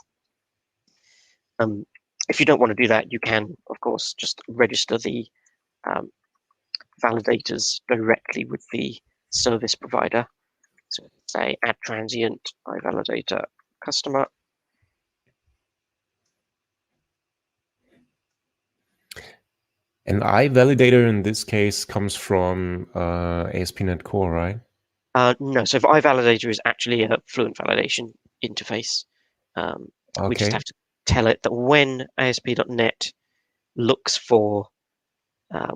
If you don't want to do that, you can, of course, just register the validators directly with the service provider. So say add transient iValidator customer. An iValidator in this case comes from ASP.NET Core, right? No, so if iValidator is actually a Fluent Validation interface, we just have to tell it that when ASP.NET looks for,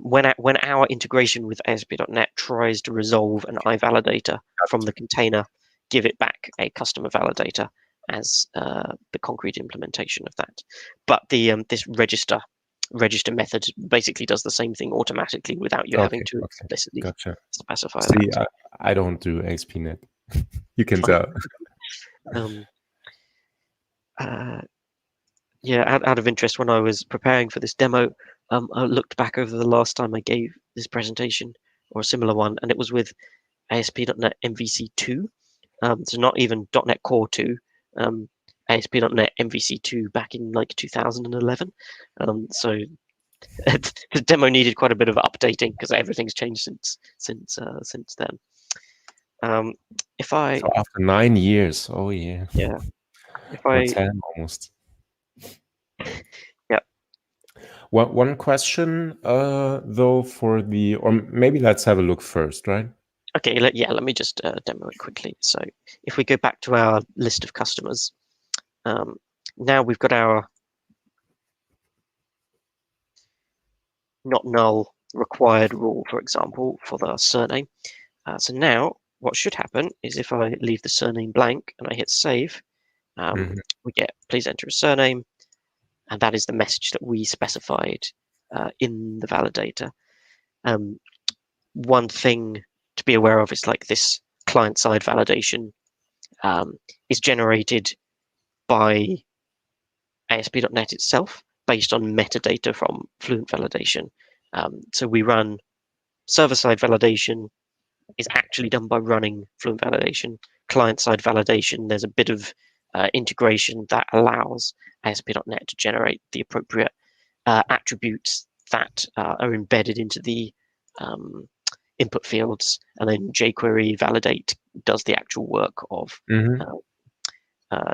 when our integration with ASP.NET tries to resolve an iValidator from the container, give it back a customer validator as the concrete implementation of that. But the this register method basically does the same thing automatically without you having to explicitly specify that. I don't do ASP.NET. You can tell. Yeah, out of interest, when I was preparing for this demo, I looked back over the last time I gave this presentation or a similar one, and it was with ASP.NET MVC2. So not even .NET Core 2, ASP.NET MVC2 back in like 2011. So the demo needed quite a bit of updating because everything's changed since then. So after 9 years, oh yeah. Yeah. Or 10 almost. Yeah. One question though or maybe let's have a look first, right? Okay, let me just demo it quickly. So if we go back to our list of customers, now we've got our not null required rule, for example, for the surname. So now what should happen is if I leave the surname blank and I hit save, we get please enter a surname, and that is the message that we specified in the validator. One thing to be aware of is like this client-side validation is generated by ASP.NET itself based on metadata from Fluent Validation. So we run server-side validation is actually done by running Fluent Validation. Client-side validation, there's a bit of integration that allows ASP.NET to generate the appropriate attributes that are embedded into the input fields, and then jQuery validate does the actual work of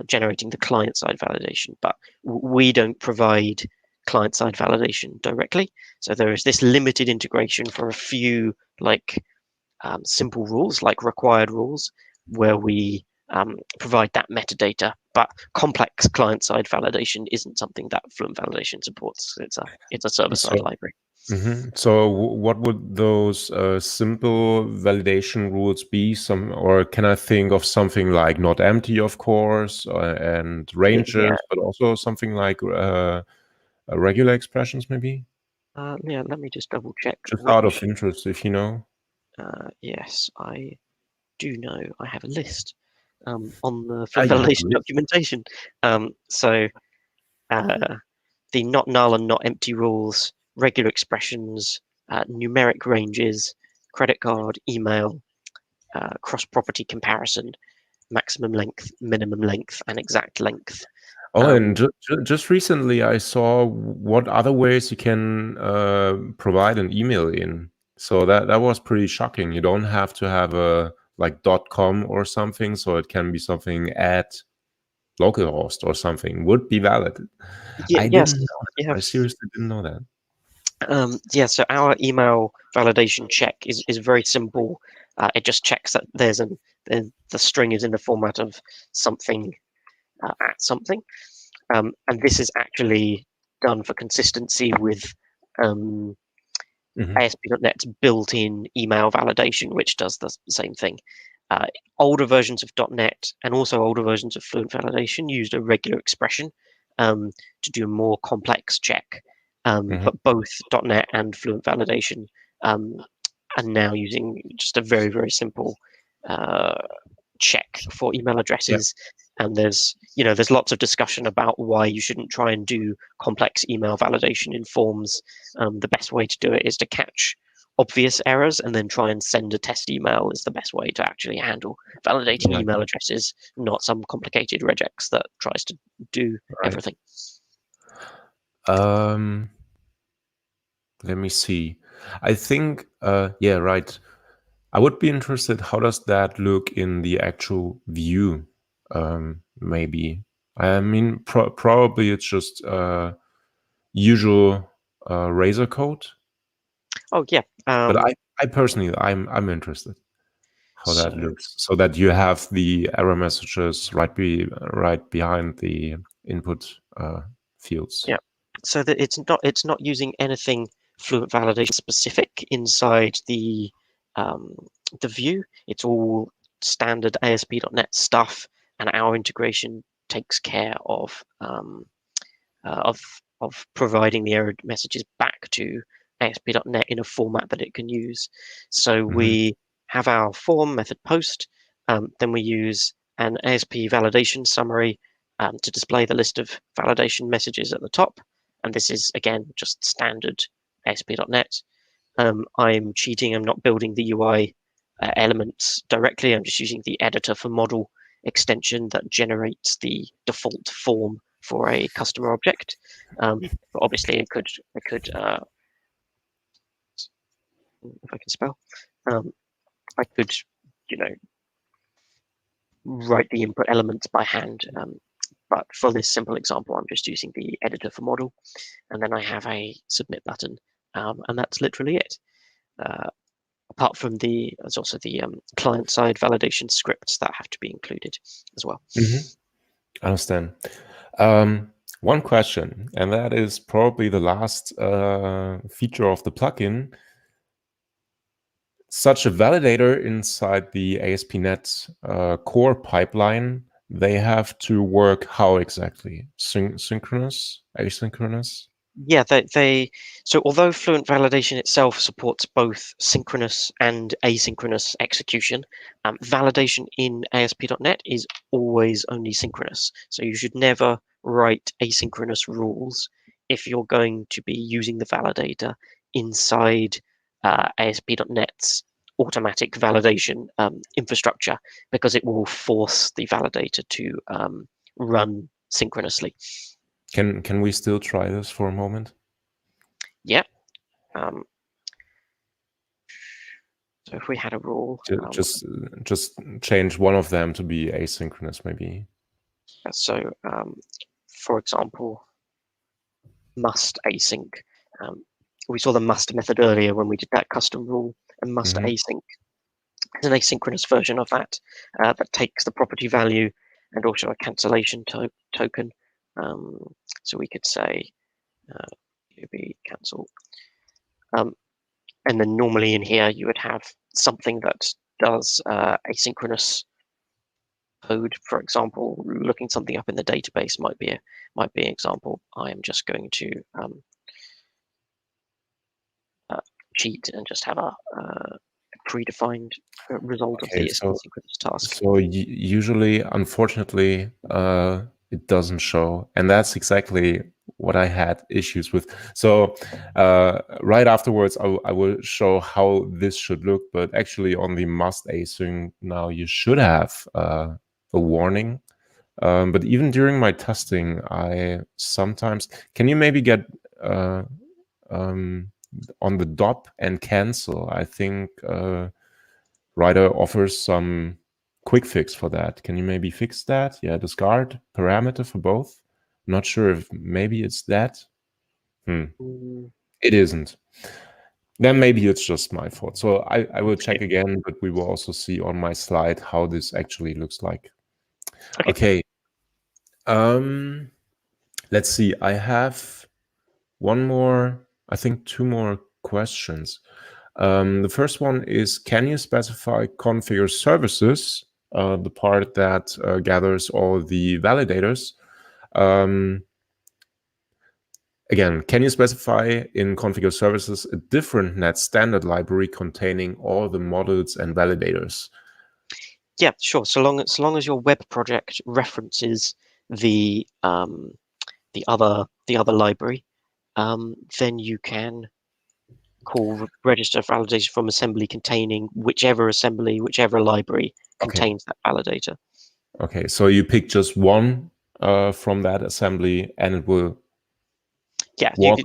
generating the client-side validation. But we don't provide client-side validation directly. So there is this limited integration for a few like simple rules, like required rules, where we provide that metadata. But complex client-side validation isn't something that Fluent Validation supports. It's a server-side library. So what would those simple validation rules be? Or can I think of something like not empty, of course, and ranges, but also something like regular expressions, maybe? Yeah, let me just double check. Just out of interest, if you know. Yes, I do know. I have a list on the Ah, you have a FluentValidation list. documentation. So the not null and not empty rules, regular expressions, numeric ranges, credit card, email, cross-property comparison, maximum length, minimum length, and exact length. Oh, and just recently I saw what other ways you can provide an email in. So that was pretty shocking. You don't have to have a like .com or something, so it can be something at localhost or something would be valid. Yeah, I yes, didn't know that. yeah. I seriously didn't know that. Yeah, so our email validation check is very simple. It just checks that the string is in the format of something at something. And this is actually done for consistency with ASP.NET's built-in email validation, which does the same thing. Older versions of .NET and also older versions of FluentValidation used a regular expression to do a more complex check. But both .NET and FluentValidation are now using just a very, very simple check for email addresses. And there's lots of discussion about why you shouldn't try and do complex email validation in forms. The best way to do it is to catch obvious errors and then try and send a test email is the best way to actually handle validating email addresses, not some complicated regex that tries to do everything. Let me see. I think, yeah, right. I would be interested, how does that look in the actual view? Maybe. I mean, probably it's just usual Razor code. Oh yeah. But I personally, I'm interested how that So looks, so that you have the error messages right behind the input fields. yeah, so that it's not using anything FluentValidation specific inside the view. It's all standard ASP.NET stuff, and our integration takes care of providing the error messages back to ASP.NET in a format that it can use. So we have our form method post, then we use an ASP validation summary to display the list of validation messages at the top. And this is, again, just standard ASP.NET. I'm cheating. I'm not building the UI elements directly. I'm just using the editor for model extension that generates the default form for a customer object. But obviously, it could if I can spell, I could, write the input elements by hand. But for this simple example, I'm just using the editor for model, and then I have a submit button, and that's literally it. Apart from there's also the client-side validation scripts that have to be included as well. I understand. One question, and that is probably the last feature of the plugin. Such a validator inside the ASP.NET core pipeline, they have to work how exactly? Synchronous? Asynchronous? Yeah, so although FluentValidation itself supports both synchronous and asynchronous execution, validation in ASP.NET is always only synchronous. So you should never write asynchronous rules if you're going to be using the validator inside ASP.NET's automatic validation infrastructure, because it will force the validator to run synchronously. Can we still try this for a moment? Yeah. So if we had a rule, just change one of them to be asynchronous, maybe. so for example, must async. We saw the must method earlier when we did that custom rule, and must async is an asynchronous version of that that takes the property value and also a cancellation token. So we could say be cancel. And then normally in here you would have something that does asynchronous code, for example, looking something up in the database might be an example. I am just going to cheat and just have a predefined result of the asynchronous task. So usually, unfortunately, it doesn't show, and that's exactly what I had issues with. So right afterwards, I will show how this should look. But actually, on the must async now, you should have a warning. But even during my testing, I sometimes can you maybe get on the DOP and cancel? I think Rider offers some quick fix for that. Can you maybe fix that? Yeah, discard parameter for both. Not sure if maybe it's that. It isn't. Then maybe it's just my fault. So I will check again, but we will also see on my slide how this actually looks like. Okay. Let's see. I have one more, I think 2 more questions. The first one is, can you specify configure services, the part that gathers all the validators? Again, can you specify in configure services a different net standard library containing all the models and validators? Yeah, sure. So long as your web project references the other library, then you can call register validation from assembly containing whichever library contains that validator. Okay, so you pick just one from that assembly, and it will walk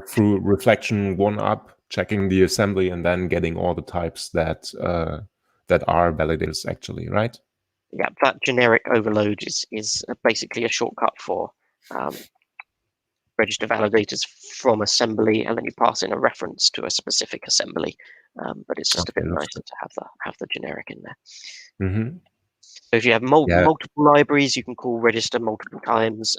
through reflection 1 up, checking the assembly, and then getting all the types that that are validators actually, right? Yeah, that generic overload is basically a shortcut for register validators from assembly, and then you pass in a reference to a specific assembly. But it's just a bit nicer to have the generic in there. So if you have multiple libraries, you can call register multiple times,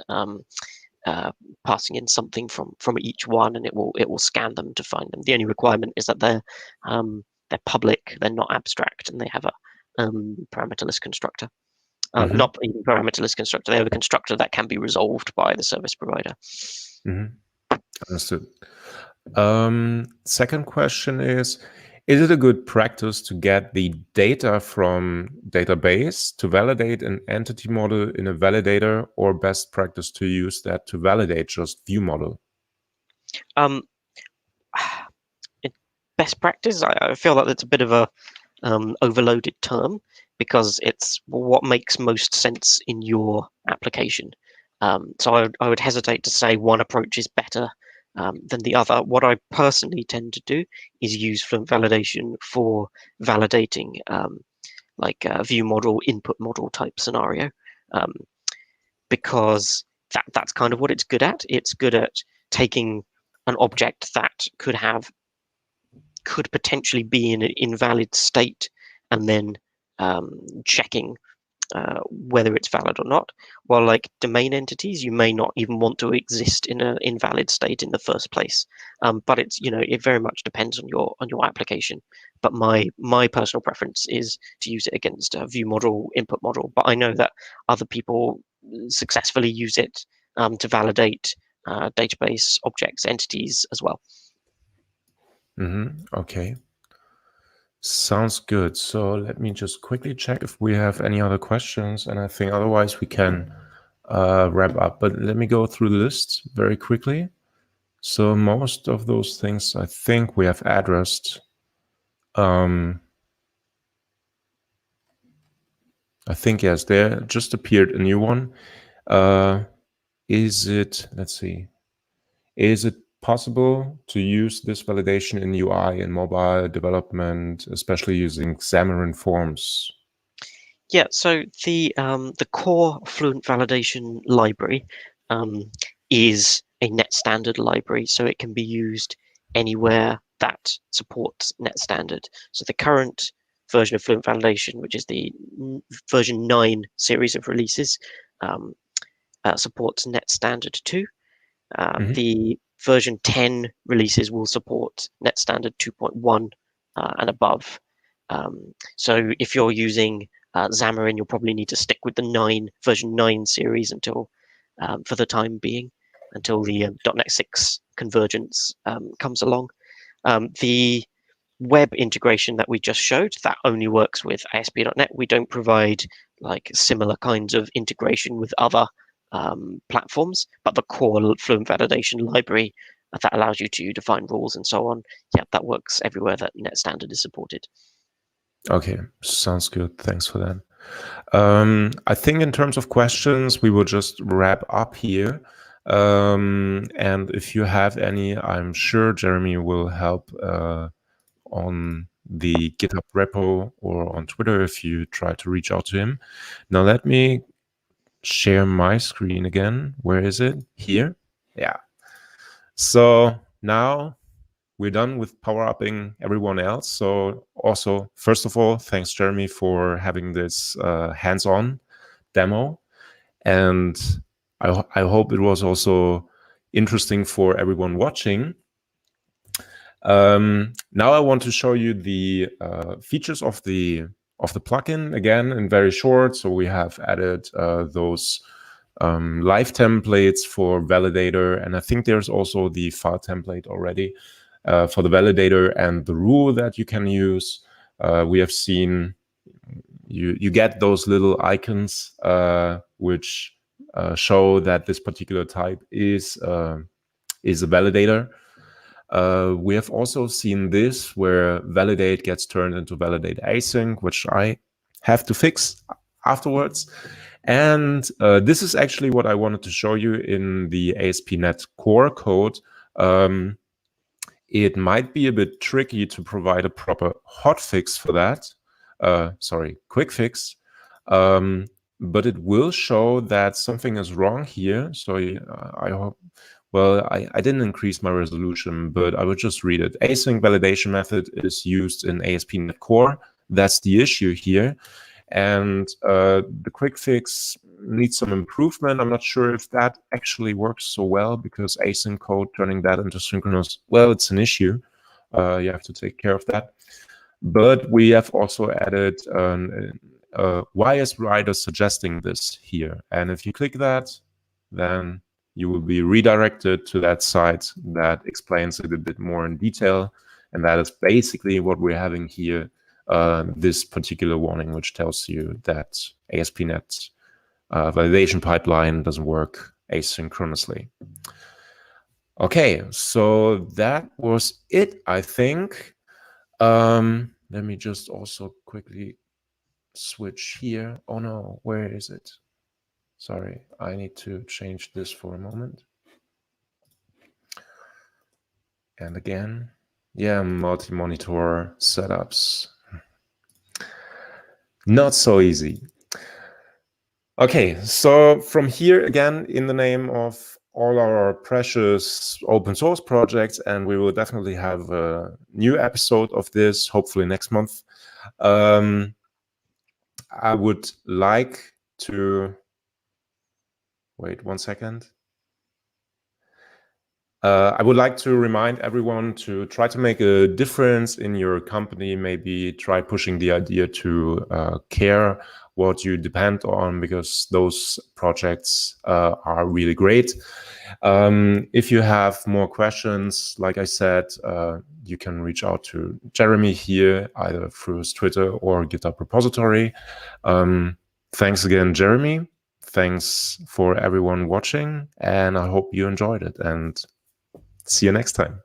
passing in something from each one, and it will scan them to find them. The only requirement is that they're public, they're not abstract, and they have a parameterless constructor. Not even parameterless constructor. They have a constructor that can be resolved by the service provider. Understood. Second question is it a good practice to get the data from database to validate an entity model in a validator, or best practice to use that to validate just view model? Best practice, I feel like that's a bit of a overloaded term, because it's what makes most sense in your application. So I would hesitate to say one approach is better than the other. What I personally tend to do is use FluentValidation for validating like a view model, input model type scenario, because that's kind of what it's good at. It's good at taking an object that could potentially be in an invalid state, and then checking whether it's valid or not. While like domain entities, you may not even want to exist in an invalid state in the first place. But it's, it very much depends on your application. But my personal preference is to use it against a view model, input model. But I know that other people successfully use it to validate database objects, entities as well. Okay. Sounds good. So let me just quickly check if we have any other questions, and I think otherwise we can wrap up. But let me go through the list very quickly. So most of those things I think we have addressed. I think, yes, there just appeared a new one. Is it possible to use this validation in UI and mobile development, especially using Xamarin Forms? Yeah, so the core FluentValidation library is a net standard library, so it can be used anywhere that supports net standard. So the current version of FluentValidation, which is the version 9 series of releases, supports net standard 2. The version 10 releases will support net standard 2.1 and above. So if you're using Xamarin, you'll probably need to stick with the version 9 series until, for the time being, until the .NET 6 convergence comes along. The web integration that we just showed, that only works with ASP.NET. We don't provide like similar kinds of integration with other platforms, but the core Fluent Validation library that allows you to define rules and so on, yeah, that works everywhere that Net Standard is supported. Okay, sounds good. Thanks for that. I think in terms of questions, we will just wrap up here. And if you have any, I'm sure Jeremy will help on the GitHub repo or on Twitter if you try to reach out to him. Now let me share my screen again. Where is it? Here? Yeah. So now we're done with power-upping everyone else. So also, first of all, thanks, Jeremy, for having this hands-on demo. And I hope it was also interesting for everyone watching. Now I want to show you the features of the plugin again in very short. So we have added those live templates for Validator, and I think there's also the file template already for the Validator and the rule that you can use. We have seen you get those little icons which show that this particular type is a validator. We have also seen this where validate gets turned into validate async, which I have to fix afterwards. And this is actually what I wanted to show you in the ASP.NET Core code. It might be a bit tricky to provide a proper hotfix for that. Quick fix. But it will show that something is wrong here. So I hope. Well, I didn't increase my resolution, but I would just read it. Async validation method is used in ASP.NET Core. That's the issue here. And the quick fix needs some improvement. I'm not sure if that actually works so well because async code, turning that into synchronous, well, it's an issue. You have to take care of that. But we have also added why is writer suggesting this here? And if you click that, then you will be redirected to that site that explains it a bit more in detail. And that is basically what we're having here, this particular warning, which tells you that ASP.NET validation pipeline doesn't work asynchronously. Okay, so that was it, I think. Let me just also quickly switch here. Oh no, where is it? Sorry, I need to change this for a moment. And again, yeah, multi-monitor setups. Not so easy. Okay, so from here, again, in the name of all our precious open source projects, and we will definitely have a new episode of this, hopefully next month. I would like to... Wait 1 second. I would like to remind everyone to try to make a difference in your company. Maybe try pushing the idea to care what you depend on, because those projects are really great. If you have more questions, like I said, you can reach out to Jeremy here, either through his Twitter or GitHub repository. Thanks again, Jeremy. Thanks for everyone watching, and I hope you enjoyed it, and see you next time.